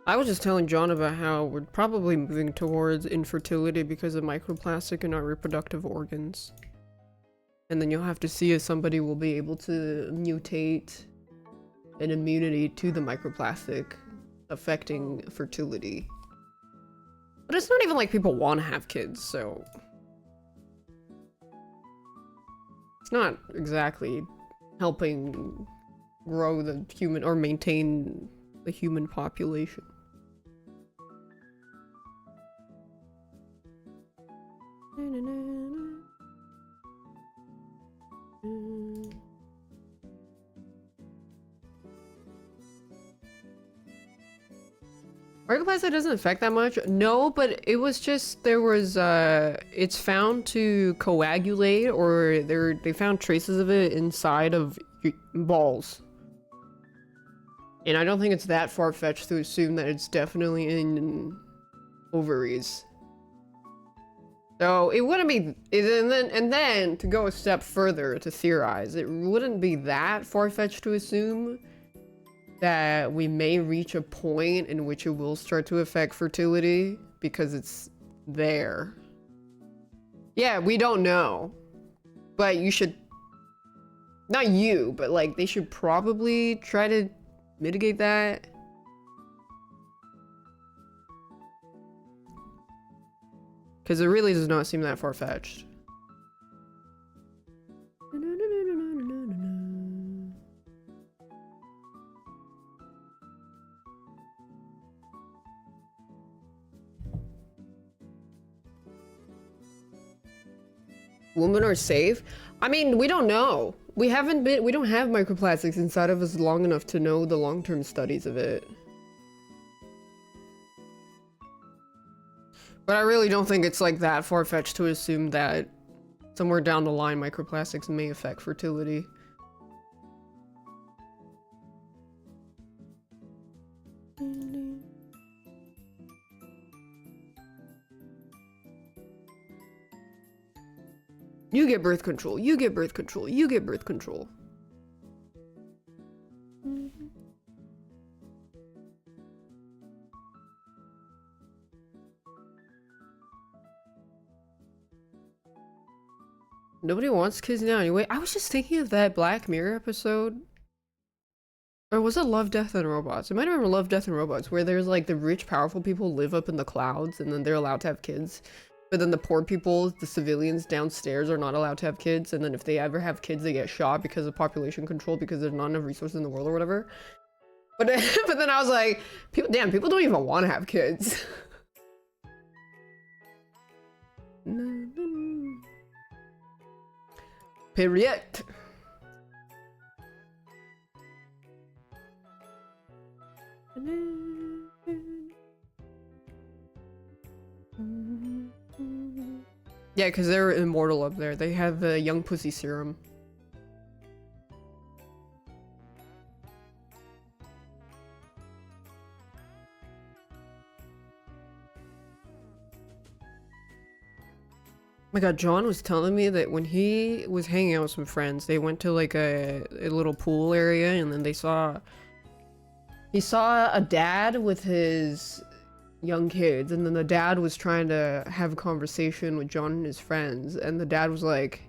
I was just telling John about how we're probably moving towards infertility because of microplastic in our reproductive organs. And then you'll have to see if somebody will be able to mutate an immunity to the microplastic affecting fertility. But it's not even like people want to have kids, so it's not exactly helping grow the human or maintain the human population. Microplastic doesn't affect that much. No, but it was just, there was, it's found to coagulate, or they found traces of it inside of balls. And I don't think it's that far-fetched to assume that it's definitely in ovaries. So it wouldn't be, and then to go a step further to theorize, it wouldn't be that far-fetched to assume that we may reach a point in which it will start to affect fertility because it's there. Yeah, we don't know, but you should, not you, but like they should probably try to mitigate that. Because it really does not seem that far-fetched. Women are safe? I mean, we don't know. We don't have microplastics inside of us long enough to know the long-term studies of it. But I really don't think it's like that far-fetched to assume that somewhere down the line microplastics may affect fertility. You get birth control, you get birth control, you get birth control. Nobody wants kids now anyway. I was just thinking of that Black Mirror episode. Or was it Love, Death, and Robots? It might have been Love, Death, and Robots, where there's like the rich, powerful people live up in the clouds and then they're allowed to have kids. but then the poor people, the civilians downstairs are not allowed to have kids, and then if they ever have kids, they get shot because of population control because there's not enough resources in the world or whatever. But but then I was like, damn, people don't even want to have kids. Period. Yeah, because they're immortal up there. They have the young pussy serum. Oh my god, John was telling me that when he was hanging out with some friends, they went to like a little pool area, and then he saw a dad with his young kids, and then the dad was trying to have a conversation with John and his friends, and the dad was like,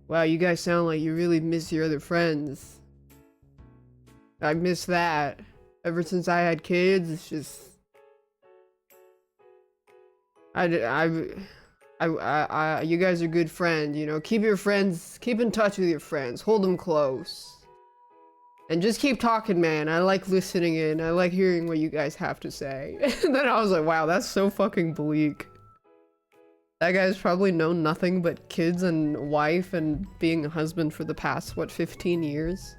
wow, you guys sound like you really miss your other friends. I miss that. Ever since I had kids, it's just... you guys are good friends, you know? Keep in touch with your friends. Hold them close. And just keep talking, man. I like listening in. I like hearing what you guys have to say. And then I was like, wow, that's so fucking bleak. That guy's probably known nothing but kids and wife and being a husband for the past, what, 15 years?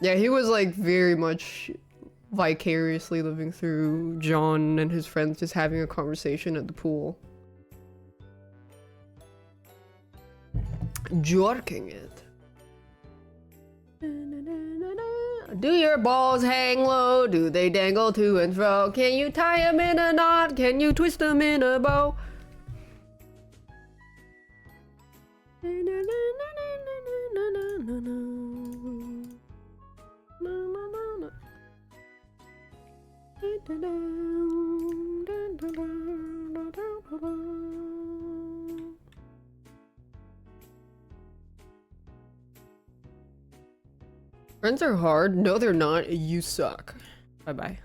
Yeah, he was like very much vicariously living through John and his friends just having a conversation at the pool. Jorking it. Do your balls hang low? Do they dangle to and fro? Can you tie them in a knot? Can you twist them in a bow? Friends are hard. No, they're not. You suck. Bye-bye.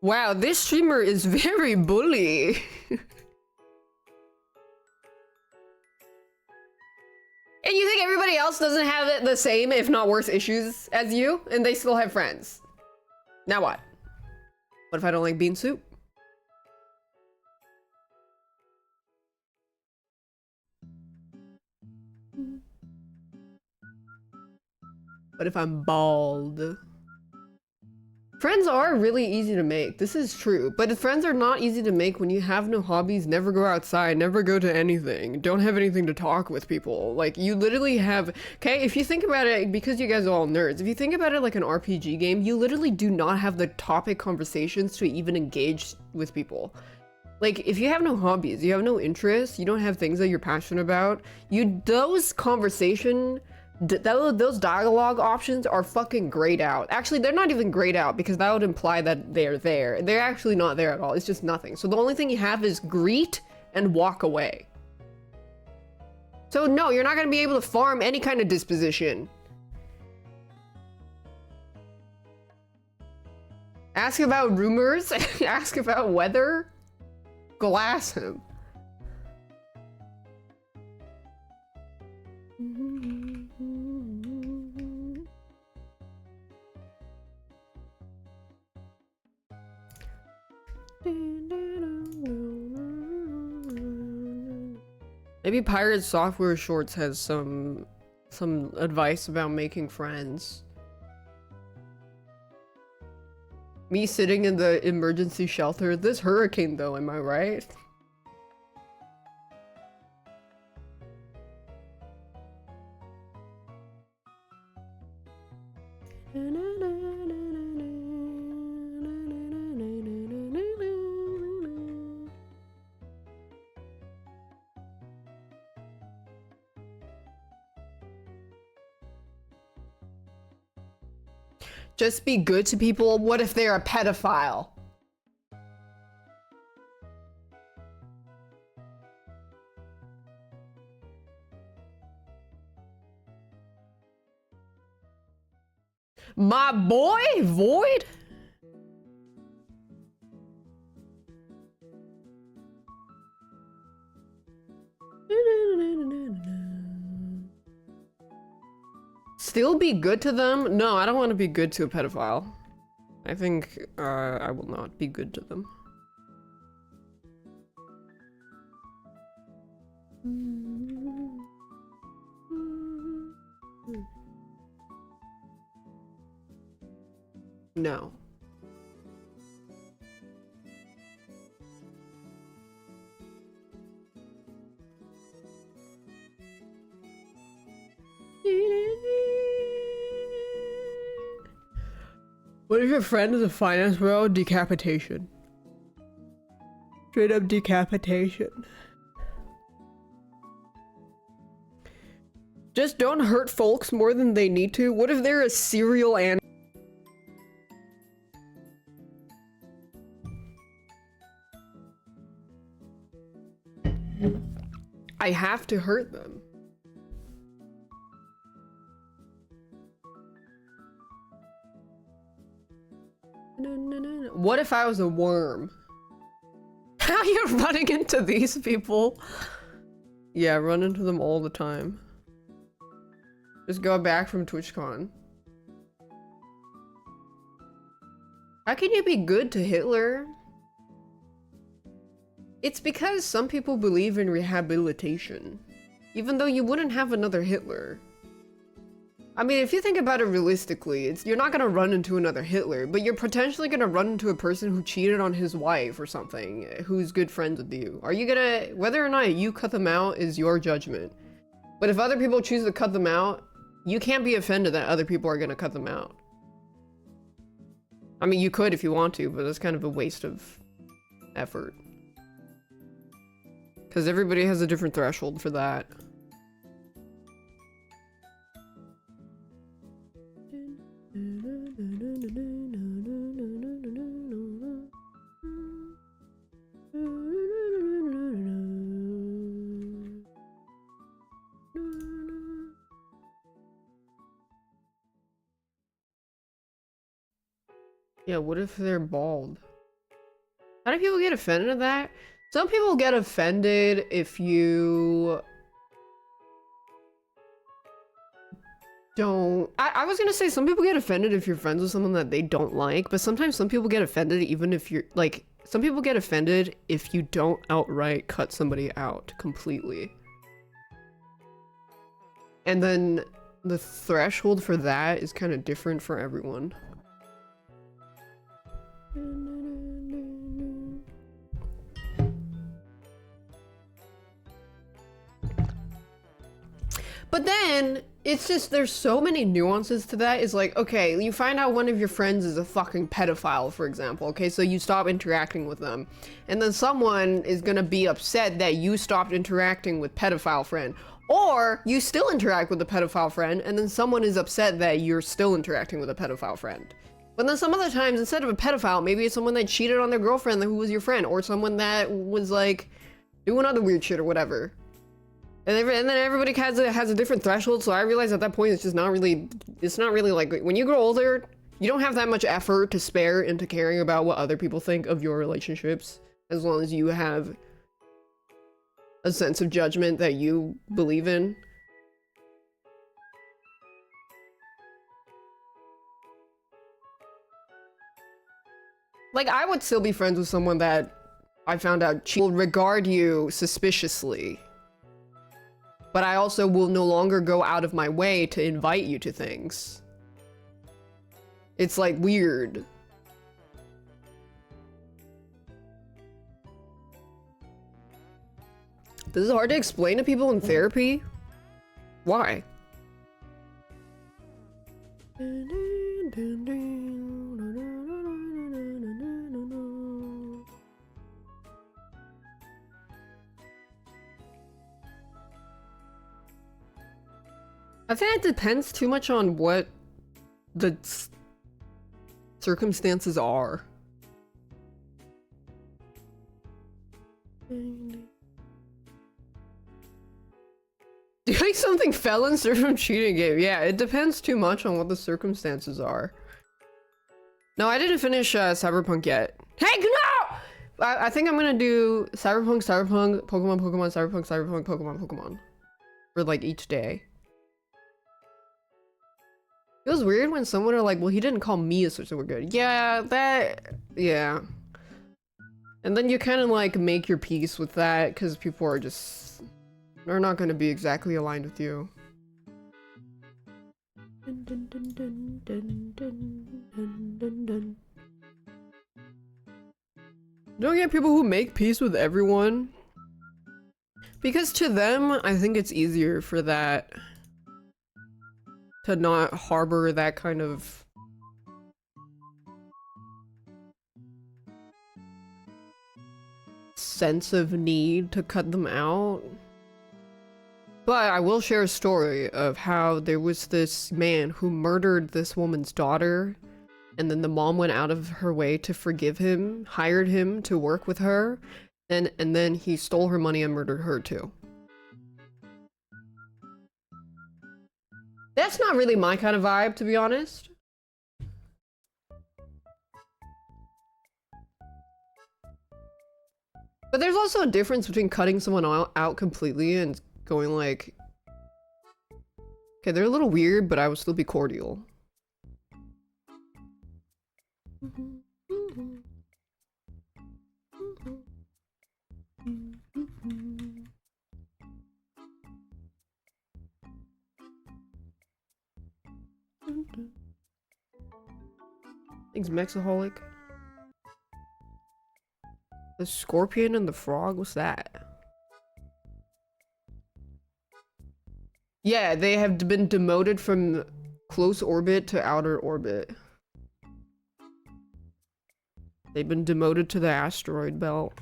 Wow, this streamer is very bully. And you think everybody else doesn't have it the same, if not worse, issues as you? And they still have friends? Now what? What if I don't like bean soup? What if I'm bald? Friends are really easy to make. This is true. But friends are not easy to make when you have no hobbies, never go outside, never go to anything, don't have anything to talk with people. Like, you literally have... Okay, if you think about it, because you guys are all nerds, if you think about it like an RPG game, you literally do not have the topic conversations to even engage with people. Like, if you have no hobbies, you have no interests, you don't have things that you're passionate about, those conversation... those dialogue options are fucking grayed out. Actually, they're not even grayed out because that would imply that they're there. They're actually not there at all. It's just nothing. So the only thing you have is greet and walk away. So no, you're not going to be able to farm any kind of disposition. Ask about rumors. Ask about weather. Glass him. Maybe Pirate Software Shorts has some advice about making friends. Me sitting in the emergency shelter. This hurricane though, am I right? Just be good to people. What if they're a pedophile? My boy, Void? still be good to them? No, I don't want to be good to a pedophile. I think I will not be good to them. No. What if your friend is a finance bro? Decapitation. Straight up decapitation. Just don't hurt folks more than they need to. What if they're a serial animal? I have to hurt them. What if I was a worm? How are you running into these people? Yeah, I run into them all the time. Just got back from TwitchCon. How can you be good to Hitler? It's because some people believe in rehabilitation. Even though you wouldn't have another Hitler. I mean, if you think about it realistically, you're not gonna run into another Hitler, but you're potentially gonna run into a person who cheated on his wife or something, who's good friends with you. Are you gonna, whether or not you cut them out is your judgment. But if other people choose to cut them out, you can't be offended that other people are gonna cut them out. I mean, you could if you want to, but that's kind of a waste of effort. Because everybody has a different threshold for that. Yeah, what if they're bald? How do people get offended at that? Some people get offended if you don't... I was gonna say some people get offended if you're friends with someone that they don't like, but sometimes some people get offended even if you're... Like, some people get offended if you don't outright cut somebody out completely. And then the threshold for that is kind of different for everyone. But then, it's just, there's so many nuances to that. It's like, okay, you find out one of your friends is a fucking pedophile, for example, okay? So you stop interacting with them. And then someone is gonna be upset that you stopped interacting with pedophile friend. Or, you still interact with the pedophile friend, and then someone is upset that you're still interacting with a pedophile friend. But then some other times, instead of a pedophile, maybe it's someone that cheated on their girlfriend who was your friend, or someone that was like, doing other weird shit or whatever. And then everybody has a different threshold, so I realize at that point it's not really like, when you grow older, you don't have that much effort to spare into caring about what other people think of your relationships, as long as you have a sense of judgment that you believe in. Like, I would still be friends with someone that I found out will regard you suspiciously. But I also will no longer go out of my way to invite you to things. It's like weird. This is hard to explain to people in therapy. Why? I think it depends too much on what the circumstances are. Doing something felon served from cheating game. Yeah, it depends too much on what the circumstances are. No, I didn't finish Cyberpunk yet. Hey, no! I think I'm gonna do Cyberpunk, Pokemon, Cyberpunk, Pokemon for like each day. It was weird when someone are like, well, he didn't call me a switch, so we're good. Yeah, yeah. And then you kind of like make your peace with that because people are just, they're not going to be exactly aligned with you. Don't get people who make peace with everyone. Because to them, I think it's easier for that to not harbor that kind of sense of need to cut them out. But I will share a story of how there was this man who murdered this woman's daughter, and then the mom went out of her way to forgive him, hired him to work with her, and then he stole her money and murdered her too. That's not really my kind of vibe, to be honest. But there's also a difference between cutting someone out completely and going like, okay, they're a little weird, but I would still be cordial. Thanks, Mexaholic. The scorpion and the frog? What's that? Yeah, they have been demoted from close orbit to outer orbit. They've been demoted to the asteroid belt.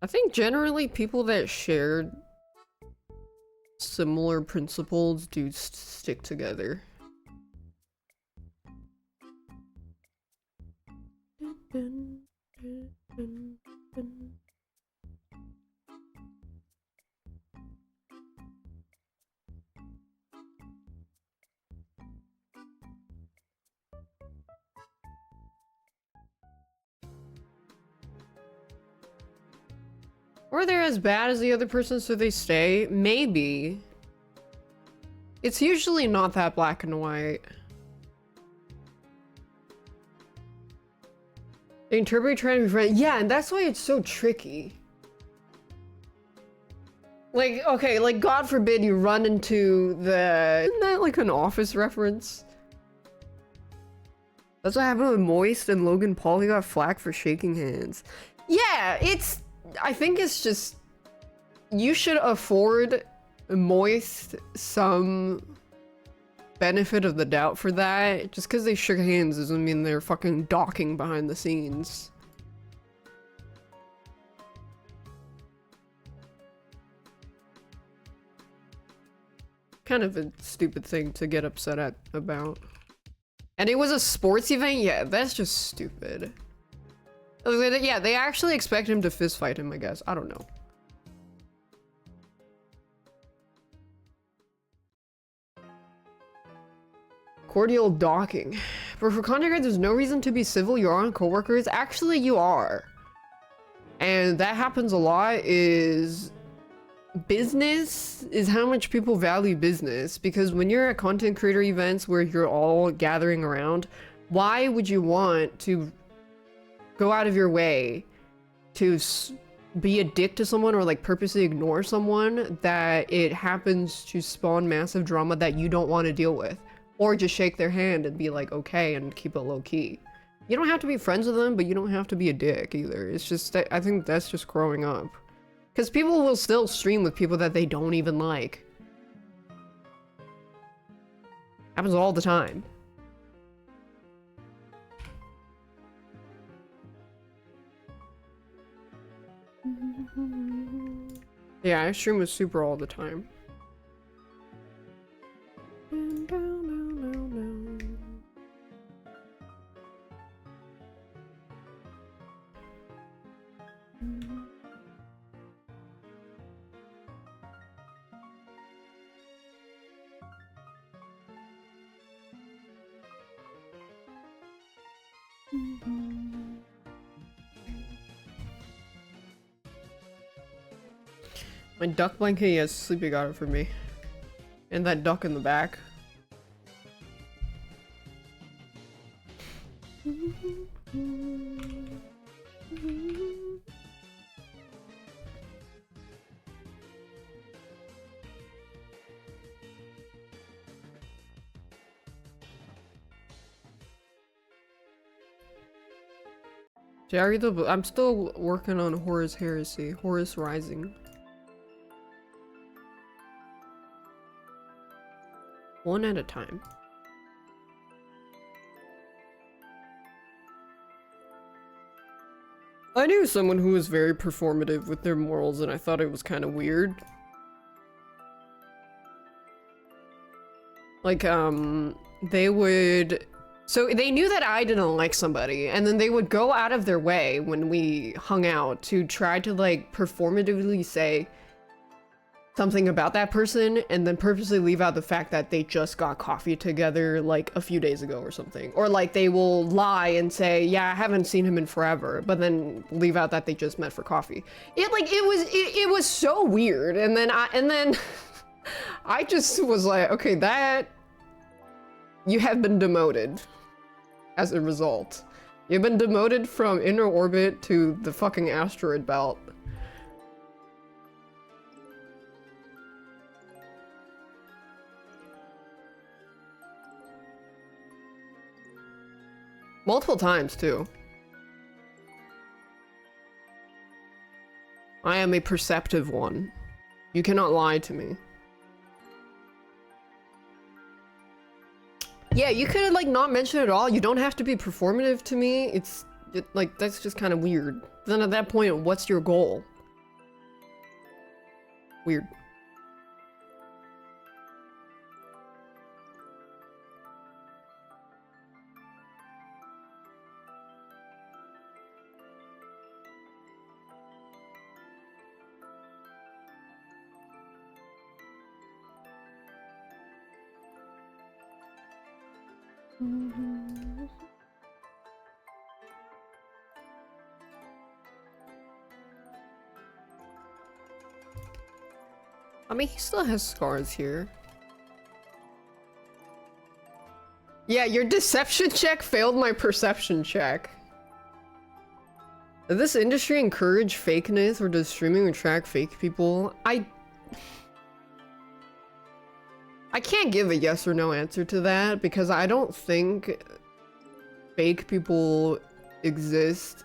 I think generally people that share similar principles do stick together. Or they're as bad as the other person, so they stay. Maybe. It's usually not that black and white. They interpret trying to be friends. Yeah, and that's why it's so tricky. Like, okay, like, God forbid you run into the... Isn't that like an Office reference? That's what happened with Moist and Logan Paul. He got flack for shaking hands. Yeah, it's... I think it's just... You should afford Moist some benefit of the doubt for that. Just because they shook hands doesn't mean they're fucking docking behind the scenes. Kind of a stupid thing to get upset about. And it was a sports event? Yeah, that's just stupid. Yeah, they actually expect him to fist fight him, I guess. I don't know. Cordial docking. But for content creators, there's no reason to be civil. You're on coworkers. Actually, you are. And that happens a lot is... Business is how much people value business, because when you're at content creator events where you're all gathering around, why would you want to go out of your way to be a dick to someone or like purposely ignore someone that it happens to spawn massive drama that you don't want to deal with, or just shake their hand and be like okay and keep it low key? You don't have to be friends with them, but you don't have to be a dick either. It's just, I think that's just growing up. Because people will still stream with people that they don't even like. Happens all the time. Yeah, I stream with Super all the time. My duck blanket, yes, Sleepy got it for me. And that duck in the back. Did I read the book? I'm still working on Horus Heresy. Horus Rising. One at a time. I knew someone who was very performative with their morals and I thought it was kind of weird. Like, they would... So they knew that I didn't like somebody, and then they would go out of their way when we hung out to try to, like, performatively say something about that person, and then purposely leave out the fact that they just got coffee together, like, a few days ago or something. Or, like, they will lie and say, yeah, I haven't seen him in forever, but then leave out that they just met for coffee. It was so weird, and then I just was like, okay, that... You have been demoted. As a result. You've been demoted from inner orbit to the fucking asteroid belt. Multiple times, too. I am a perceptive one. You cannot lie to me. Yeah, you could, like, not mention it at all. You don't have to be performative to me. Like, that's just kind of weird. Then at that point, what's your goal? Weird. I mean, he still has scars here. Yeah, your deception check failed my perception check. Does this industry encourage fakeness, or does streaming attract fake people? I can't give a yes or no answer to that, because I don't think fake people exist.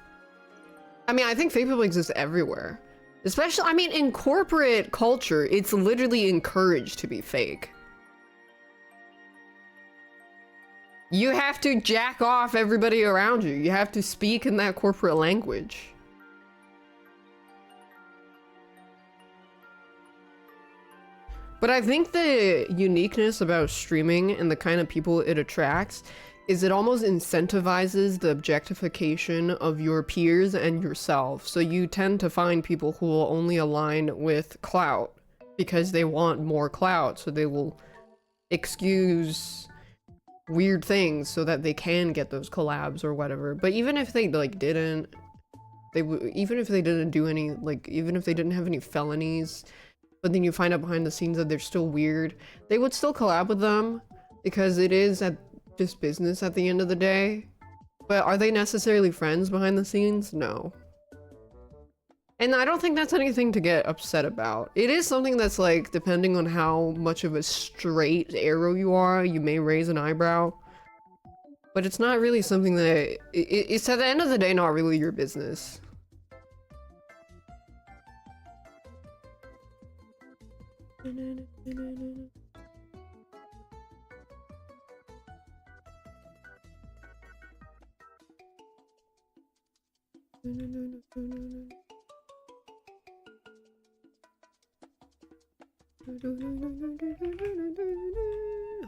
I mean, I think fake people exist everywhere. Especially, I mean, in corporate culture, it's literally encouraged to be fake. You have to jack off everybody around you. You have to speak in that corporate language. But I think the uniqueness about streaming and the kind of people it attracts is it almost incentivizes the objectification of your peers and yourself. So you tend to find people who will only align with clout because they want more clout. So they will excuse weird things so that they can get those collabs or whatever. But even if they like didn't, even if they didn't do any, like, even if they didn't have any felonies, but then you find out behind the scenes that they're still weird, they would still collab with them because it is just business at the end of the day. But are they necessarily friends behind the scenes? No. And I don't think that's anything to get upset about. It is something that's like, depending on how much of a straight arrow you are, you may raise an eyebrow. But it's not really something that, it's at the end of the day not really your business.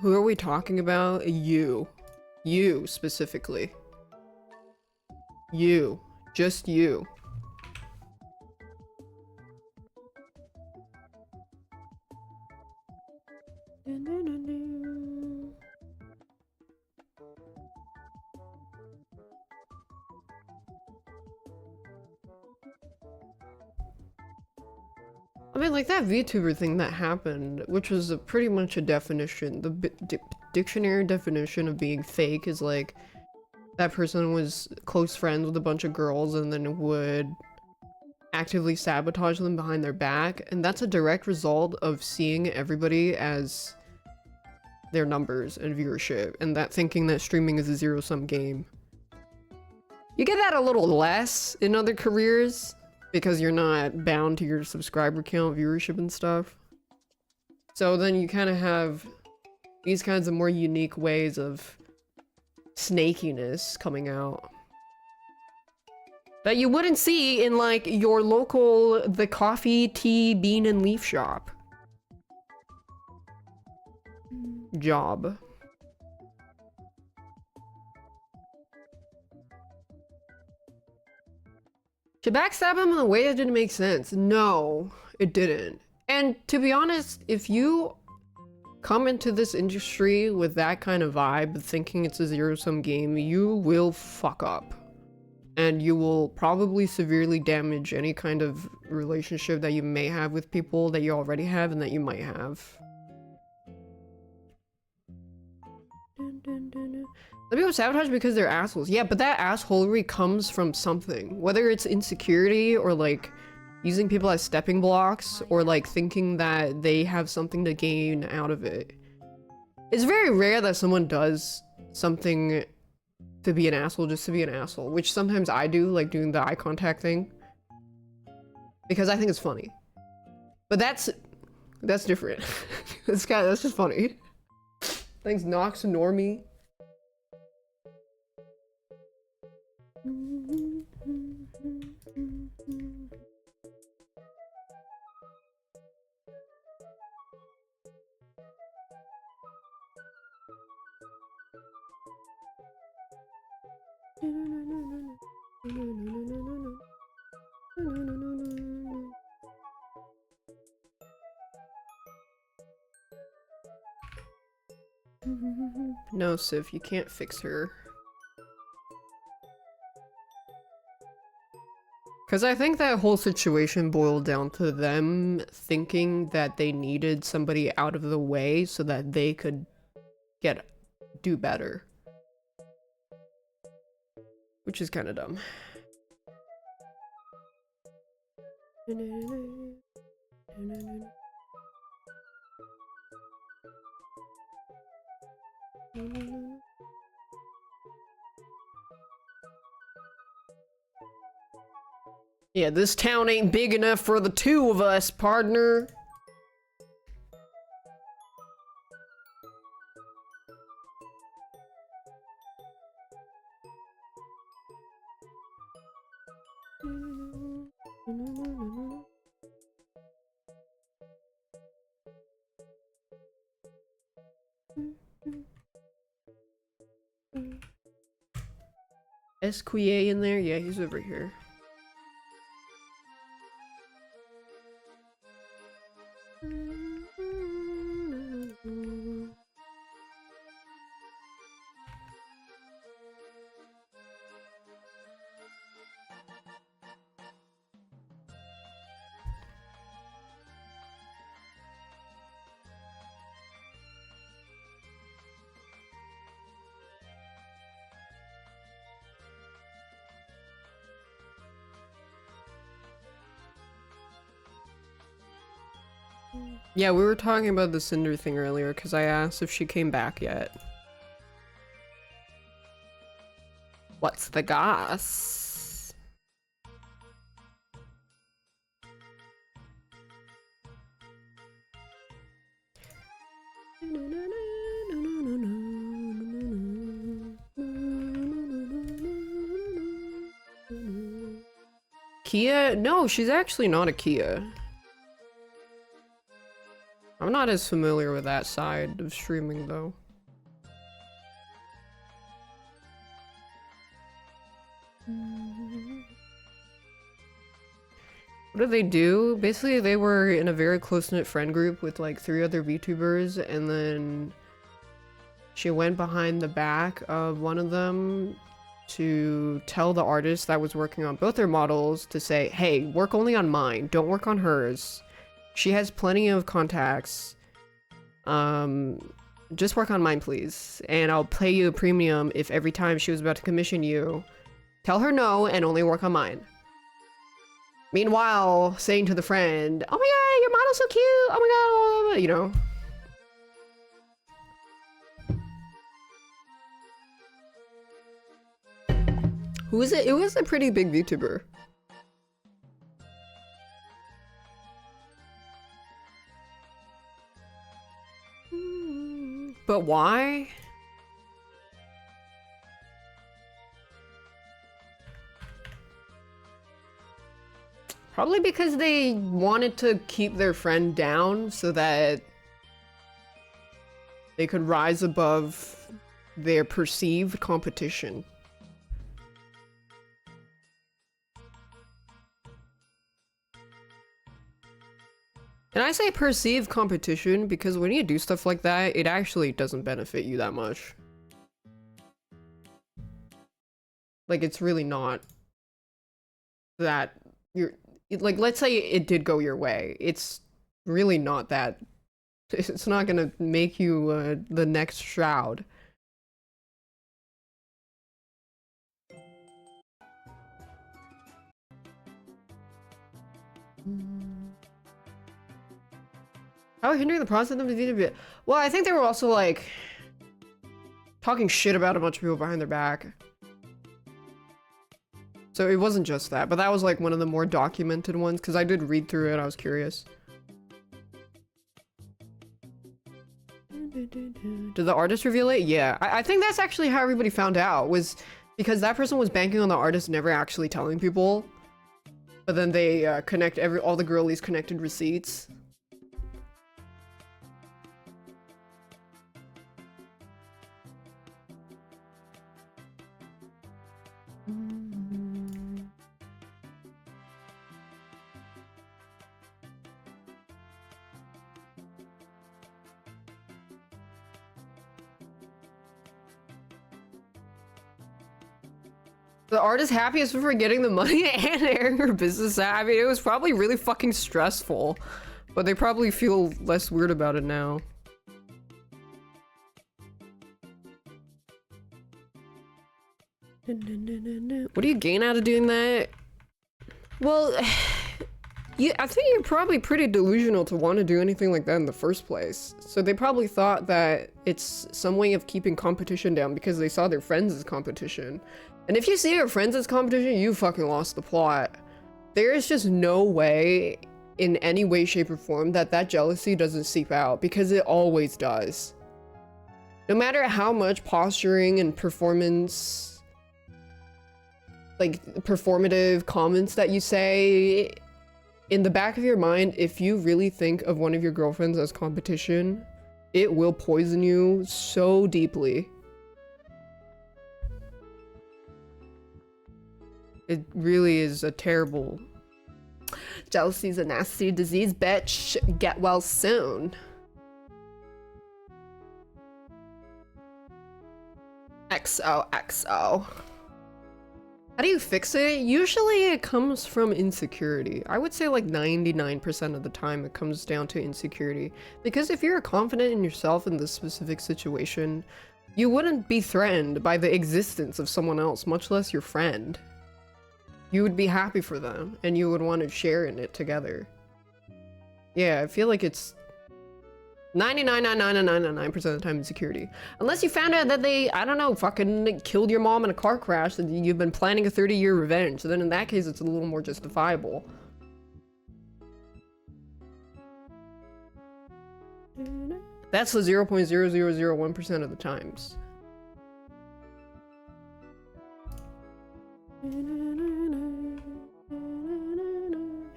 Who are we talking about? You. You, specifically. You. Just you. mean, like that VTuber thing that happened, which was pretty much a definition. The dictionary definition of being fake is like that person was close friends with a bunch of girls and then would actively sabotage them behind their back, and that's a direct result of seeing everybody as their numbers and viewership, and that thinking that streaming is a zero-sum game. You get that a little less in other careers because you're not bound to your subscriber count, viewership, and stuff. So then you kind of have these kinds of more unique ways of snakiness coming out that you wouldn't see in like your local the coffee, tea, bean, and leaf shop. Job. To backstab him in a way that didn't make sense. No, it didn't. And to be honest, if you come into this industry with that kind of vibe, thinking it's a zero-sum game, you will fuck up. And you will probably severely damage any kind of relationship that you may have with people that you already have and that you might have. Some people sabotage because they're assholes. Yeah, but that assholery comes from something. Whether it's insecurity or like using people as stepping blocks or like thinking that they have something to gain out of it. It's very rare that someone does something to be an asshole just to be an asshole, which sometimes I do, like doing the eye contact thing. Because I think it's funny. But that's different. that's just funny. Thanks, Nox and Normie. No, Sif, you can't fix her. Because I think that whole situation boiled down to them thinking that they needed somebody out of the way so that they could do better. Which is kind of dumb. Yeah, this town ain't big enough for the two of us, partner. SQA in there? Yeah, he's over here. Yeah, we were talking about the Cinder thing earlier because I asked if she came back yet. What's the goss? Kia? No, she's actually not a Kia. I'm not as familiar with that side of streaming, though. What did they do? Basically, they were in a very close-knit friend group with like 3 other VTubers, and then she went behind the back of one of them to tell the artist that was working on both their models to say, hey, work only on mine, don't work on hers. She has plenty of contacts. Just work on mine, please. And I'll pay you a premium if every time she was about to commission you, tell her no and only work on mine. Meanwhile, saying to the friend, oh my god, your model's so cute, oh my god, blah, blah, blah, you know. Who is it? It was a pretty big VTuber. But why? Probably because they wanted to keep their friend down so that they could rise above their perceived competition. And I say perceived competition because when you do stuff like that, it actually doesn't benefit you that much. Like, it's really not that you're like, let's say it did go your way. It's really not that. It's not gonna make you the next Shroud. How hindering the process of the VTuber? Well, I think they were also like talking shit about a bunch of people behind their back. So it wasn't just that, but that was like one of the more documented ones because I did read through it. I was curious. Did the artist reveal it? Yeah, I think that's actually how everybody found out, was because that person was banking on the artist never actually telling people, but then they connect all the girlies connected receipts. The artist happiest for getting the money and airing her business out. I mean, it was probably really fucking stressful, but they probably feel less weird about it now. What do you gain out of doing that? Well, yeah, I think you're probably pretty delusional to want to do anything like that in the first place. So they probably thought that it's some way of keeping competition down because they saw their friends as competition. And if you see your friends as competition, you fucking lost the plot. There is just no way, in any way, shape, or form, that jealousy doesn't seep out, because it always does. No matter how much posturing and performance, like performative comments that you say, in the back of your mind, if you really think of one of your girlfriends as competition, it will poison you so deeply. It really is a terrible... Jealousy's a nasty disease, bitch. Get well soon. XOXO. How do you fix it? Usually it comes from insecurity. I would say like 99% of the time it comes down to insecurity. Because if you're confident in yourself in this specific situation, you wouldn't be threatened by the existence of someone else, much less your friend. You would be happy for them, and you would want to share in it together. Yeah, I feel like it's 99.99999% of the time insecurity. Unless you found out that they, I don't know, fucking killed your mom in a car crash and you've been planning a 30-year revenge. So then in that case, it's a little more justifiable. That's the 0.0001% of the times.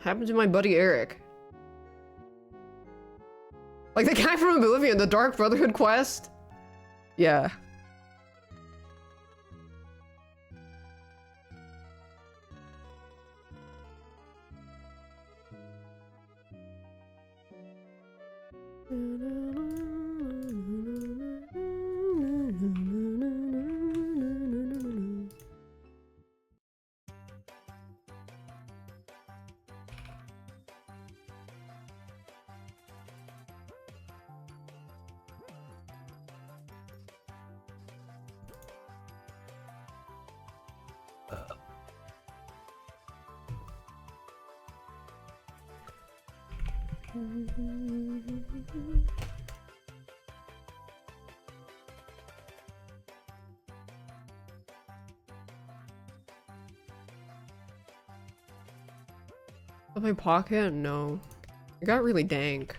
Happened to my buddy Eric. Like the guy from Oblivion, the Dark Brotherhood quest? Yeah. Of my pocket? No. It got really dank.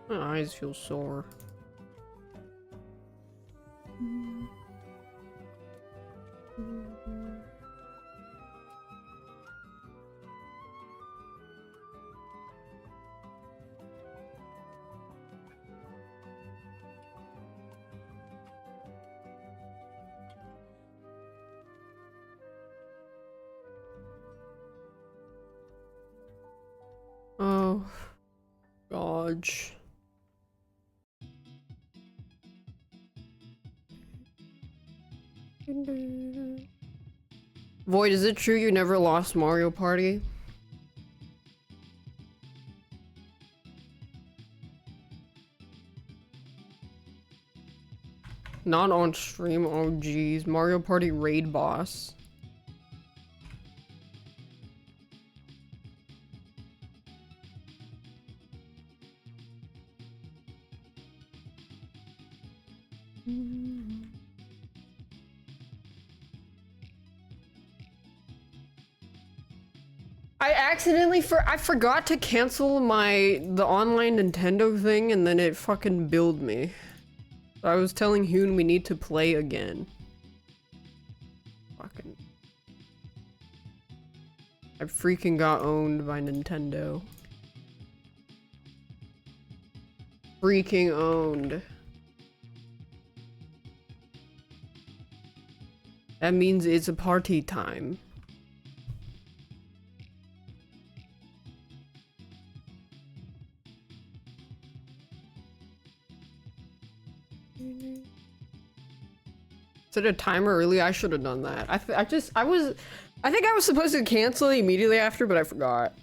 My eyes feel sore. Oh, gosh. Void, is it true you never lost Mario Party? Not on stream, oh geez. Mario Party raid boss. I forgot to cancel the online Nintendo thing and then it fucking billed me. I was telling Hoon we need to play again. Fucking. I freaking got owned by Nintendo. Freaking owned. That means it's a party time. Set a timer early. I should have done that. I think I was supposed to cancel it immediately after, but I forgot.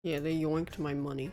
Yeah, they yoinked my money.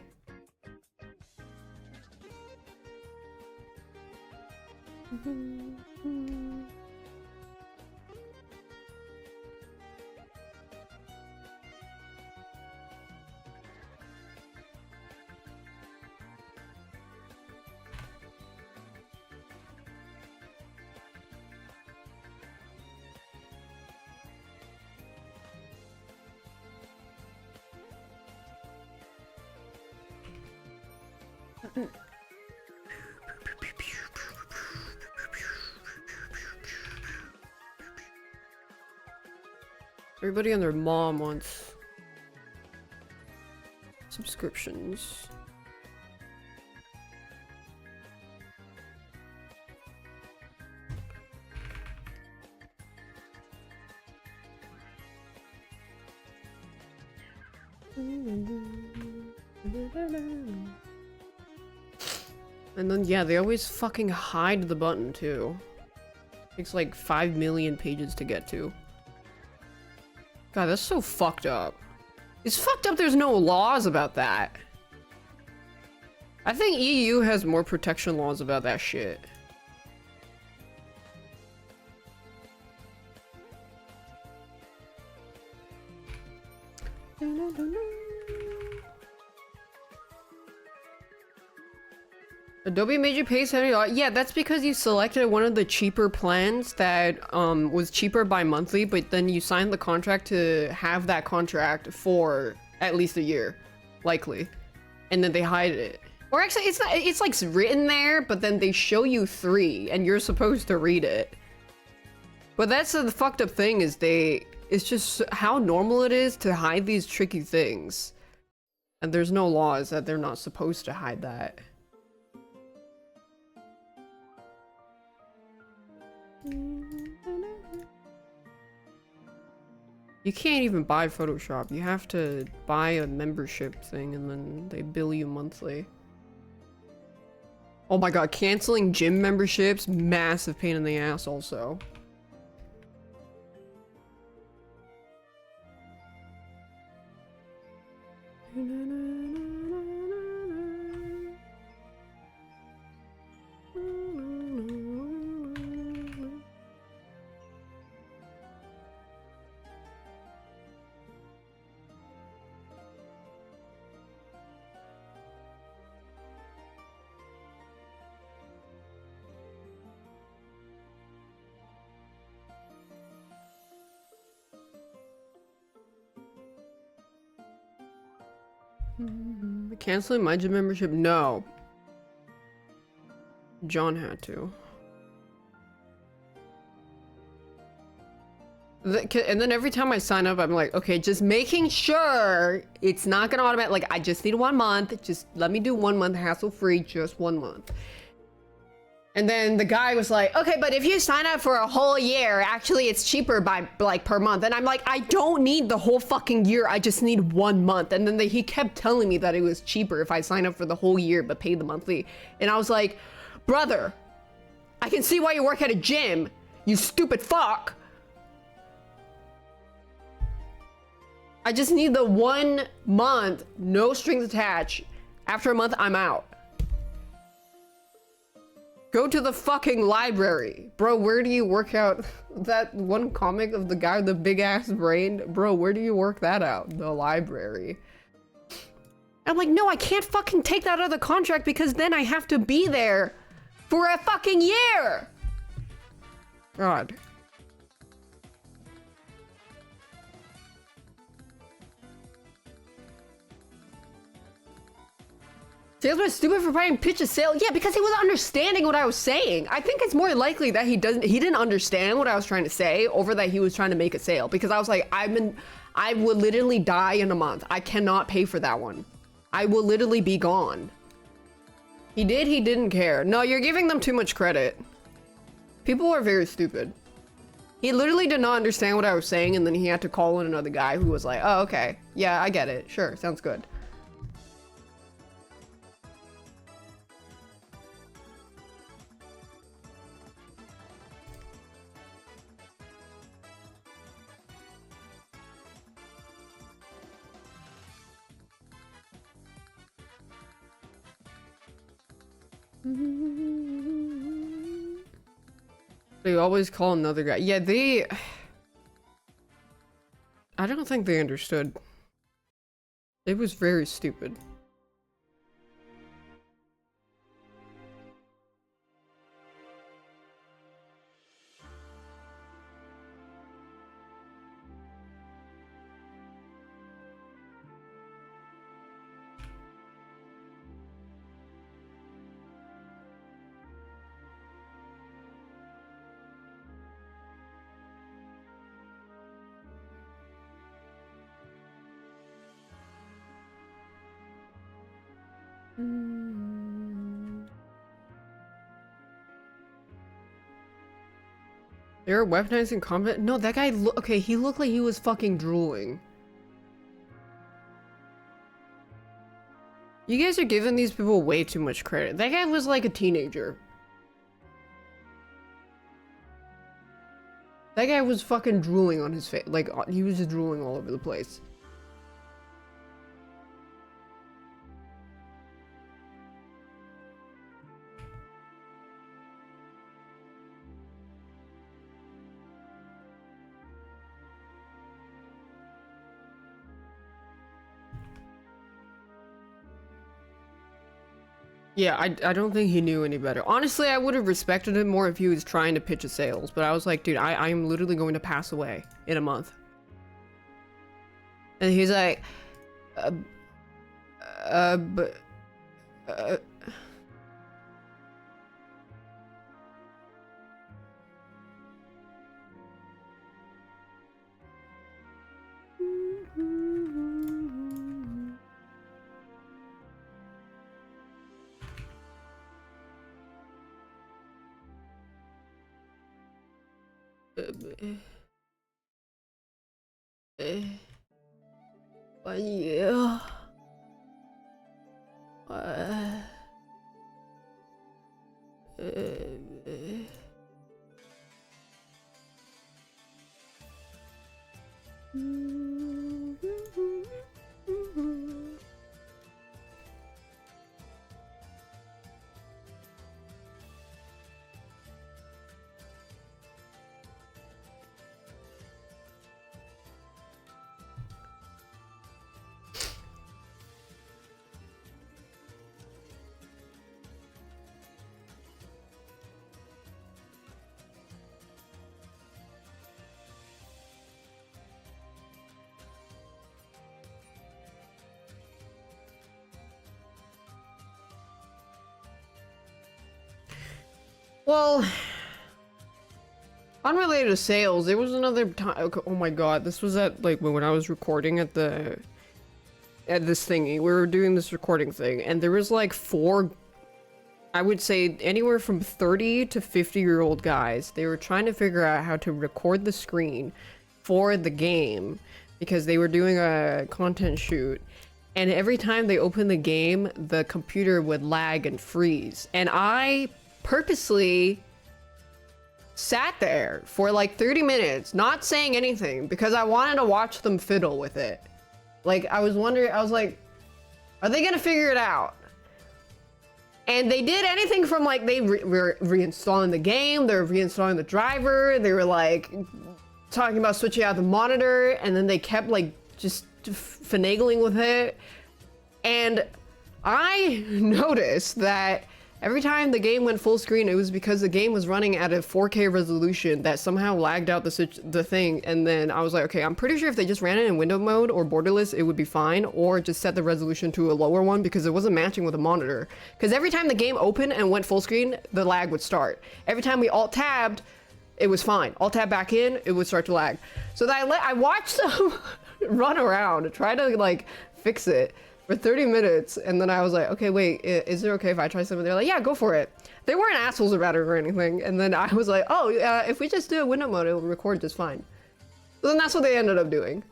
Everybody and their mom wants subscriptions. And then, yeah, they always fucking hide the button, too. Takes like 5 million pages to get to. God, that's so fucked up. It's fucked up there's no laws about that. I think EU has more protection laws about that shit. Adobe made you pay $70. Yeah, that's because you selected one of the cheaper plans that was cheaper by monthly, but then you signed the contract to have that contract for at least a year, likely. And then they hide it. Or actually, it's not, it's like written there, but then they show you 3 and you're supposed to read it. But that's the fucked up thing is it's just how normal it is to hide these tricky things. And there's no laws that they're not supposed to hide that. You can't even buy Photoshop. You have to buy a membership thing and then they bill you monthly. Oh my god, canceling gym memberships, massive pain in the ass also. Canceling my gym membership? No. John had to. And then every time I sign up, I'm like, okay, just making sure it's not gonna automatic. Like, I just need 1 month. Just let me do 1 month hassle-free, just 1 month. And then the guy was like, okay, but if you sign up for a whole year, actually it's cheaper by like per month. And I'm like, I don't need the whole fucking year. I just need 1 month. And then he kept telling me that it was cheaper if I sign up for the whole year, but pay the monthly. And I was like, brother, I can see why you work at a gym, you stupid fuck. I just need the 1 month, no strings attached. After a month, I'm out. Go to the fucking library. Bro, where do you work out that one comic of the guy with the big ass brain? Bro, where do you work that out? The library. I'm like, no, I can't fucking take that out of the contract because then I have to be there for a fucking year. God. Salesman is stupid for buying pitch a sale. Yeah, because he was understanding what I was saying. I think it's more likely that he didn't understand what I was trying to say over that he was trying to make a sale. Because I was like, I will literally die in a month. I cannot pay for that one. I will literally be gone. He didn't care. No, you're giving them too much credit. People are very stupid. He literally did not understand what I was saying, and then he had to call in another guy who was like, oh, okay. Yeah, I get it. Sure, sounds good. They always call another guy. Yeah, I don't think they understood. It was very stupid. They're weaponizing combat? No, that guy okay, he looked like he was fucking drooling. You guys are giving these people way too much credit. That guy was like a teenager. That guy was fucking drooling on his face. Like, he was just drooling all over the place. Yeah, I don't think he knew any better. Honestly, I would have respected him more if he was trying to pitch a sales, but I was like, dude, I'm literally going to pass away in a month. And he's like, but, yeah. Well, unrelated to sales, there was another time. Oh my god, this was at like when I was recording at this thingy. We were doing this recording thing, and there was like four, I would say anywhere from 30 to 50-year-old guys. They were trying to figure out how to record the screen for the game because they were doing a content shoot. And every time they opened the game, the computer would lag and freeze. And I purposely sat there for like 30 minutes, not saying anything, because I wanted to watch them fiddle with it. Like, I was wondering, I was like, are they gonna figure it out? And they did anything from like, they were reinstalling the game, they were reinstalling the driver, they were like talking about switching out the monitor, and then they kept like just finagling with it. And I noticed that every time the game went full screen, it was because the game was running at a 4K resolution that somehow lagged out the thing. And then I was like, okay, I'm pretty sure if they just ran it in window mode or borderless, it would be fine, or just set the resolution to a lower one because it wasn't matching with the monitor. Because every time the game opened and went full screen, the lag would start. Every time we alt-tabbed, it was fine. Alt-tab back in, it would start to lag. So that I watched them run around, try to like fix it for 30 minutes, and then I was like, okay, wait, is it okay if I try something? They're like, yeah, go for it. They weren't assholes about it or anything, and then I was like, oh, if we just do a window mode, it'll record just fine. So then that's what they ended up doing.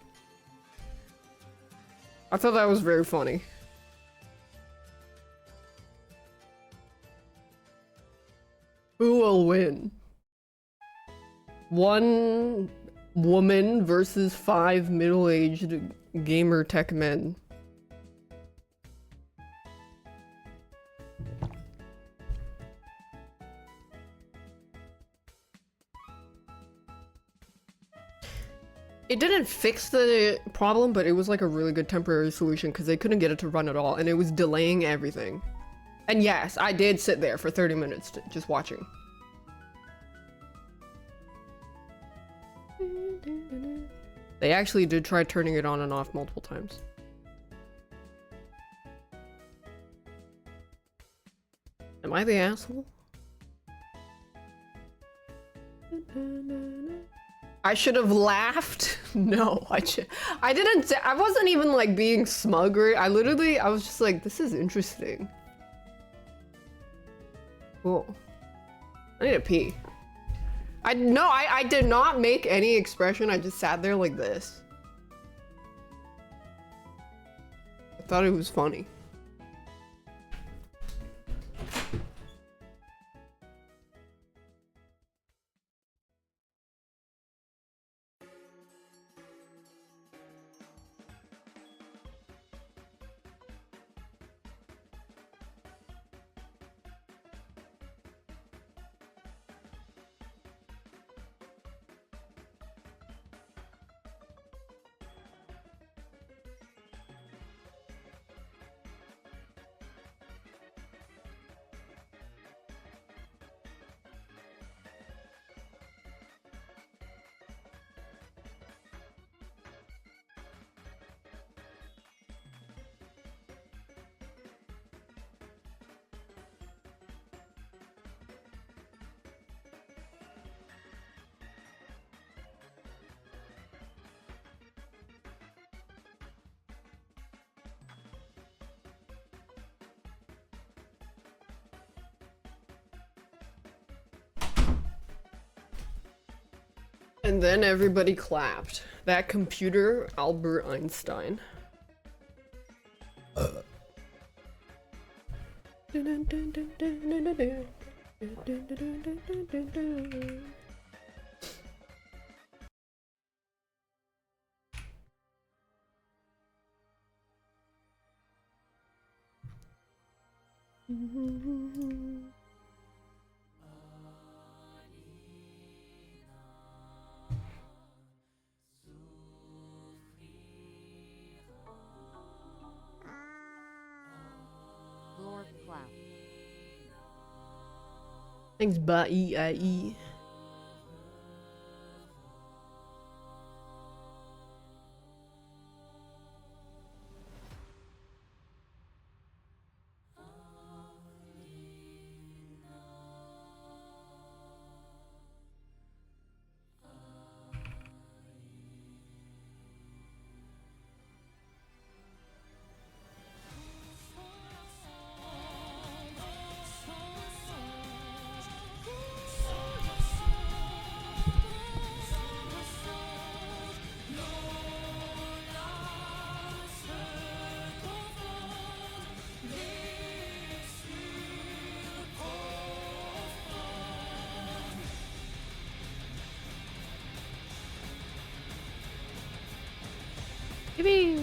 I thought that was very funny. Who will win? One woman versus 5 middle-aged gamer tech men. It didn't fix the problem, but it was like a really good temporary solution because they couldn't get it to run at all, and it was delaying everything. And yes, I did sit there for 30 minutes just watching. They actually did try turning it on and off multiple times. Am I the asshole? I should have laughed. No, I didn't. I wasn't even like being smug. I was just like, this is interesting. Cool. I need to pee. I did not make any expression. I just sat there like this. I thought it was funny. And then everybody clapped. That computer, Albert Einstein. Glorp clap. Thanks, bye. Yippee!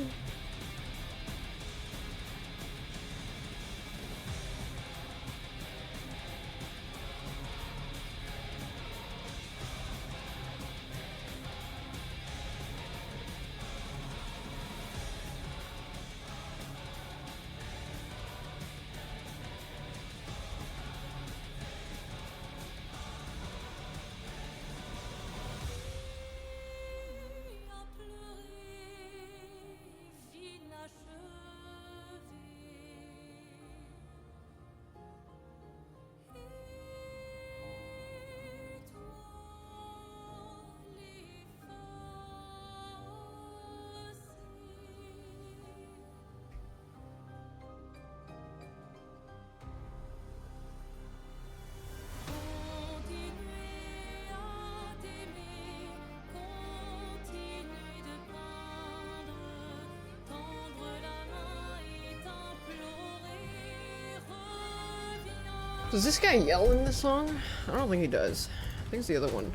Does this guy yell in this song? I don't think he does. I think it's the other one.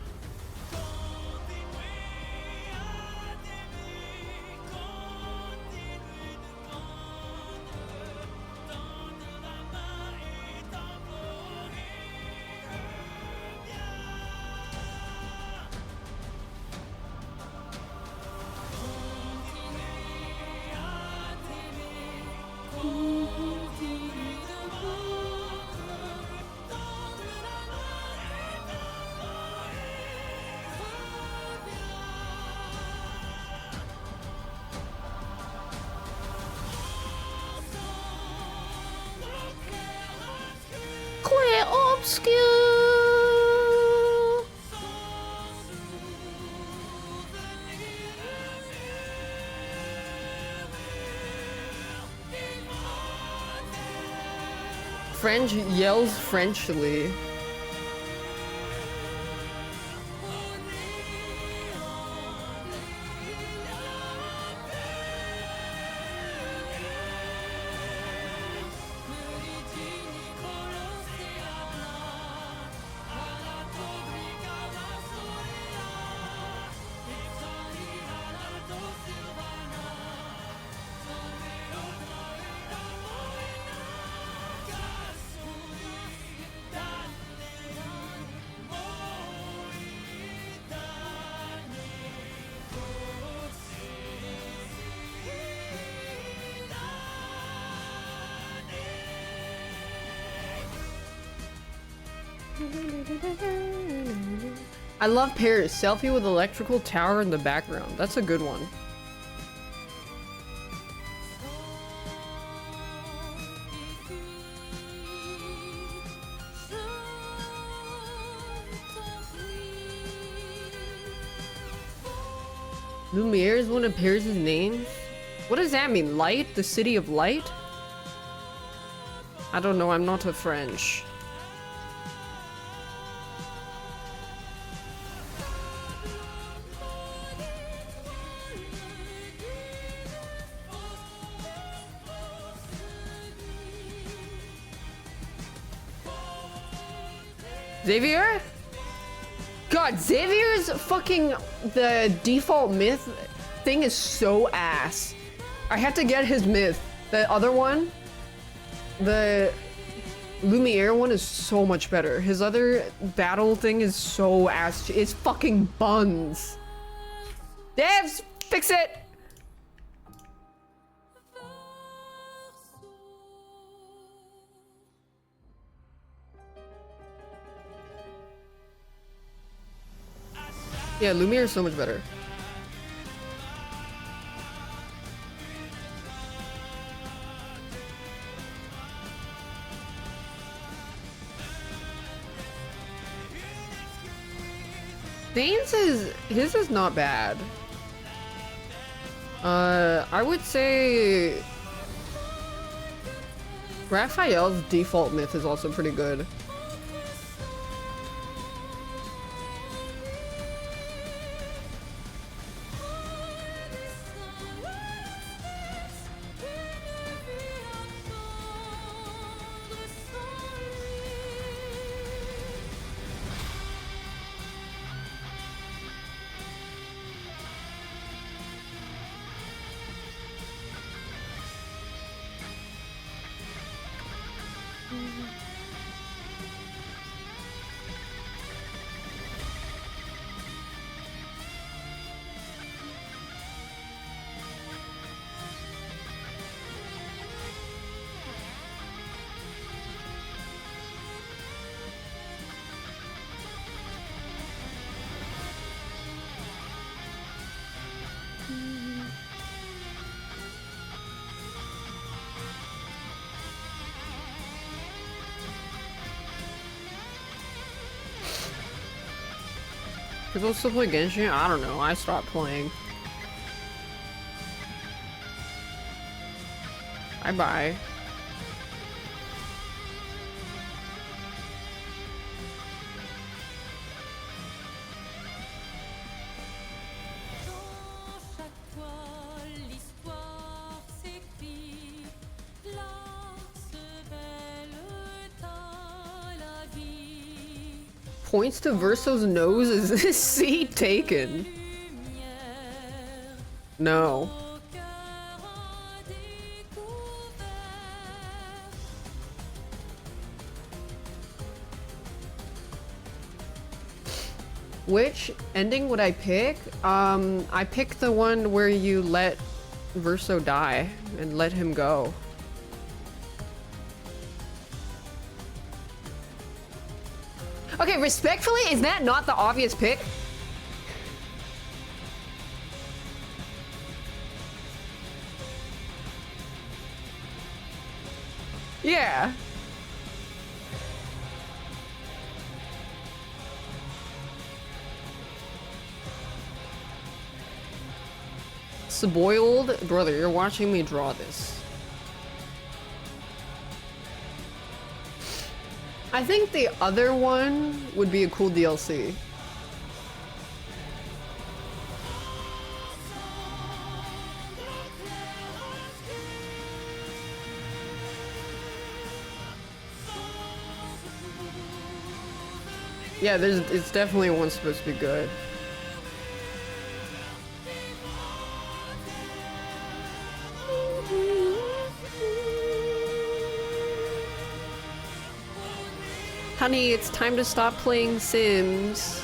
Obscure. French yells Frenchly. I love Paris. Selfie with electrical tower in the background. That's a good one. Lumiere is one of Paris' names? What does that mean? Light? The city of light? I don't know, I'm not a French. Xavier? God, Xavier's fucking the default myth thing is so ass. I had to get his myth. The other one, the Lumiere one is so much better. His other battle thing is so ass. It's fucking buns. Devs, fix it! Yeah, Lumiere is so much better. Dane's his is not bad. I would say Raphael's default myth is also pretty good. People still play Genshin? I don't know. I stopped playing. Bye-bye. Points to Verso's nose. Is this seat taken? No. Which ending would I pick? I picked the one where you let Verso die and let him go. Okay, respectfully, is that not the obvious pick? Yeah. Spoiled brother, you're watching me draw this. I think the other one would be a cool DLC. Yeah, it's definitely one supposed to be good. Honey, it's time to stop playing Sims.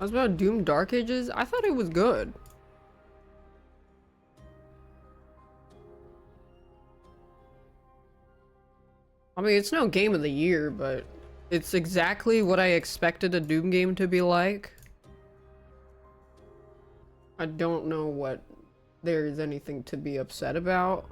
I was about Doom Dark Ages. I thought it was good. I mean, it's no game of the year, but it's exactly what I expected a Doom game to be like. I don't know what there's anything to be upset about.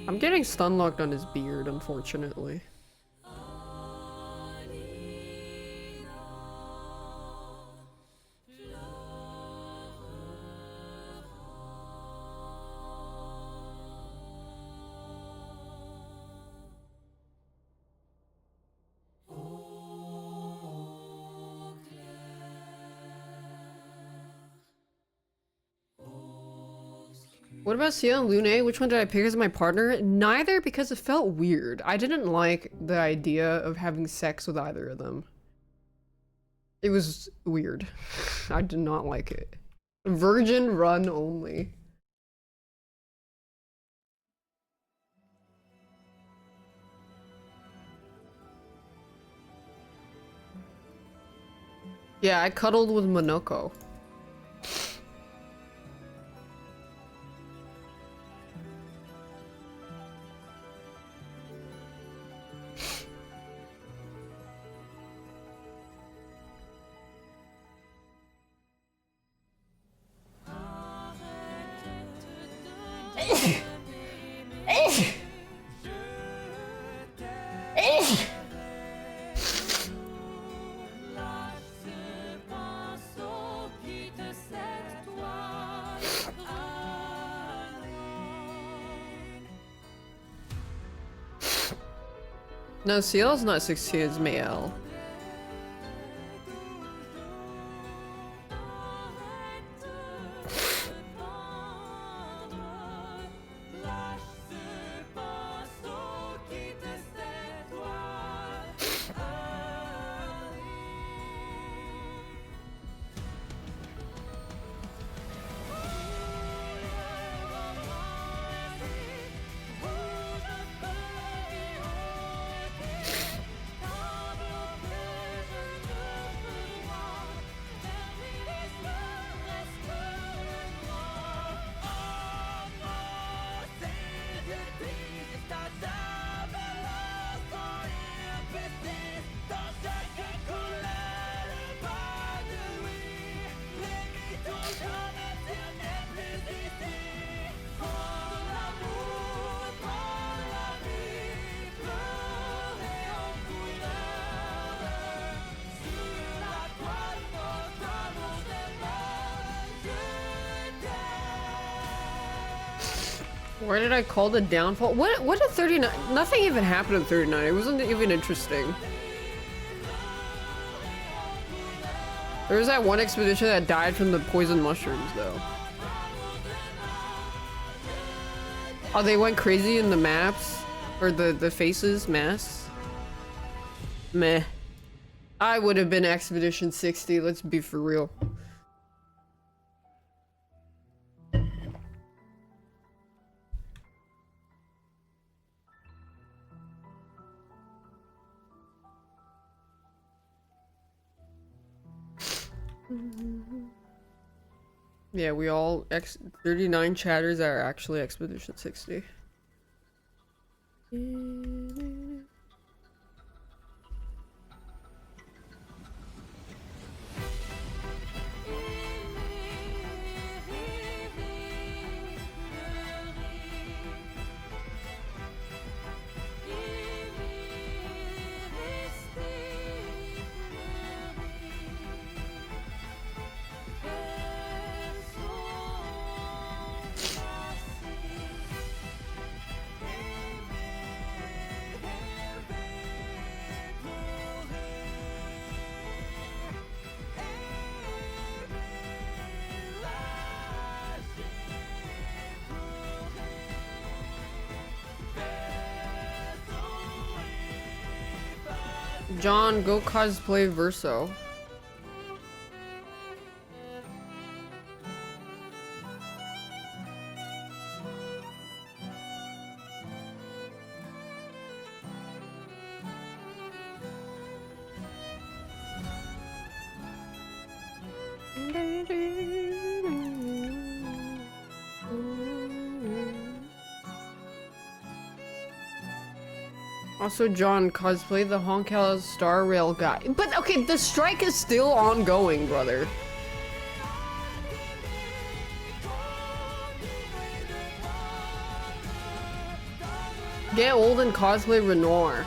I'm getting stun locked on his beard, unfortunately. What about Ciel and Lune? Which one did I pick as my partner? Neither, because it felt weird. I didn't like the idea of having sex with either of them. It was weird. I did not like it. Virgin run only. Yeah, I cuddled with Monoko. No, Ciel's not 16, it's Mael. Where did I call the downfall? What did 39? Nothing even happened in 39. It wasn't even interesting. There was that one expedition that died from the poison mushrooms, though. Oh, they went crazy in the maps? Or the faces, masks? Meh. I would have been Expedition 60, let's be for real. Yeah, we all 39 chatters are actually Expedition 60. John, go cosplay Verso. Also, John, cosplay the Honkel Star Rail guy. But okay, the strike is still ongoing, brother. Get old and cosplay Renoir.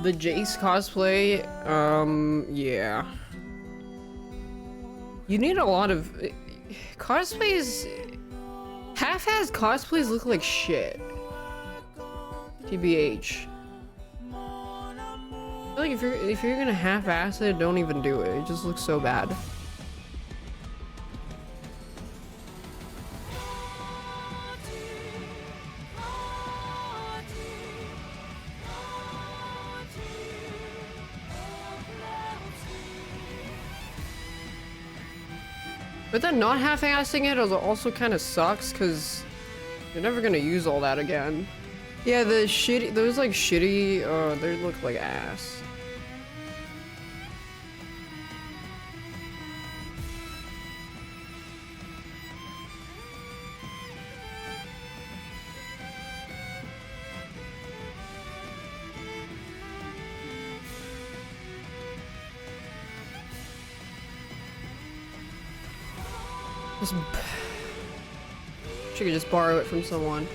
The Jace cosplay, yeah. You need a lot of cosplays. Half-ass cosplays look like shit. TBH. I feel like if you're gonna half-ass it, don't even do it. It just looks so bad. But then not half-assing it also kind of sucks, because you're never gonna use all that again. Yeah, the shitty, those like shitty, they look like ass. She could just borrow it from someone.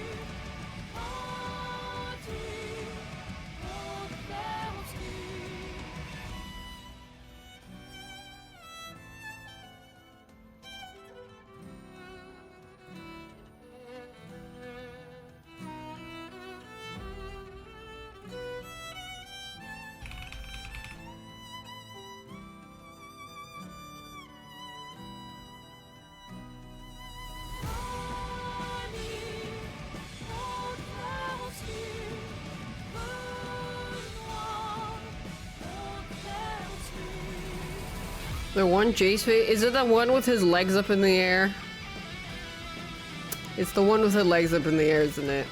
The one Jace face? Is it the one with his legs up in the air? It's the one with his legs up in the air, isn't it?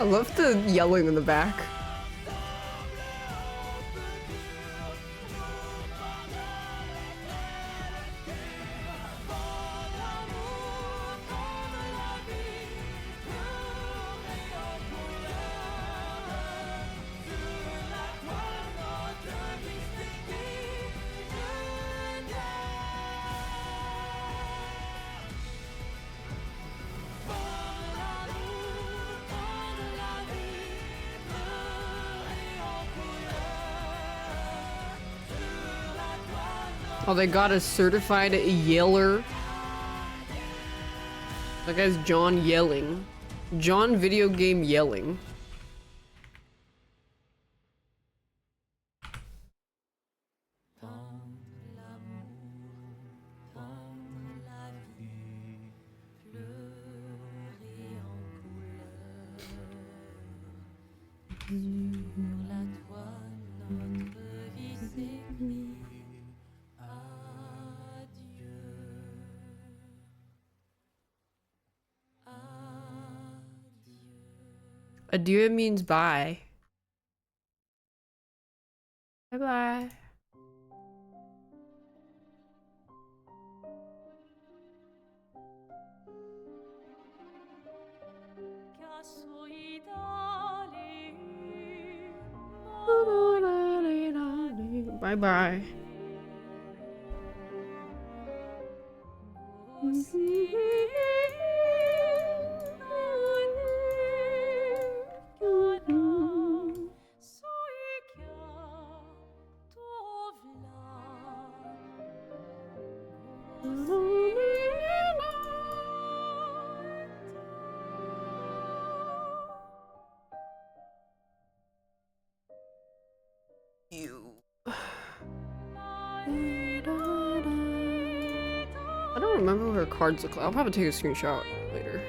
I love the yelling in the back. Oh, they got a certified yeller. That guy's John Yelling. John video game yelling. Adieu means bye. Bye bye. Bye bye. I don't remember what her cards look like. I'll probably take a screenshot later.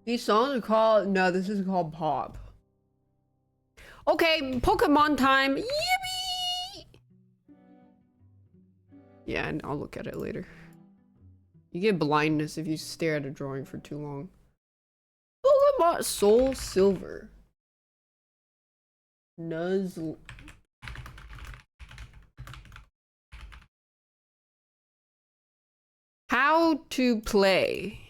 These songs are called... No, this is called pop. Okay, Pokemon time! Yippee! Yeah, and I'll look at it later. You get blindness if you stare at a drawing for too long. Pokemon Soul Silver. Nuzz... How to play.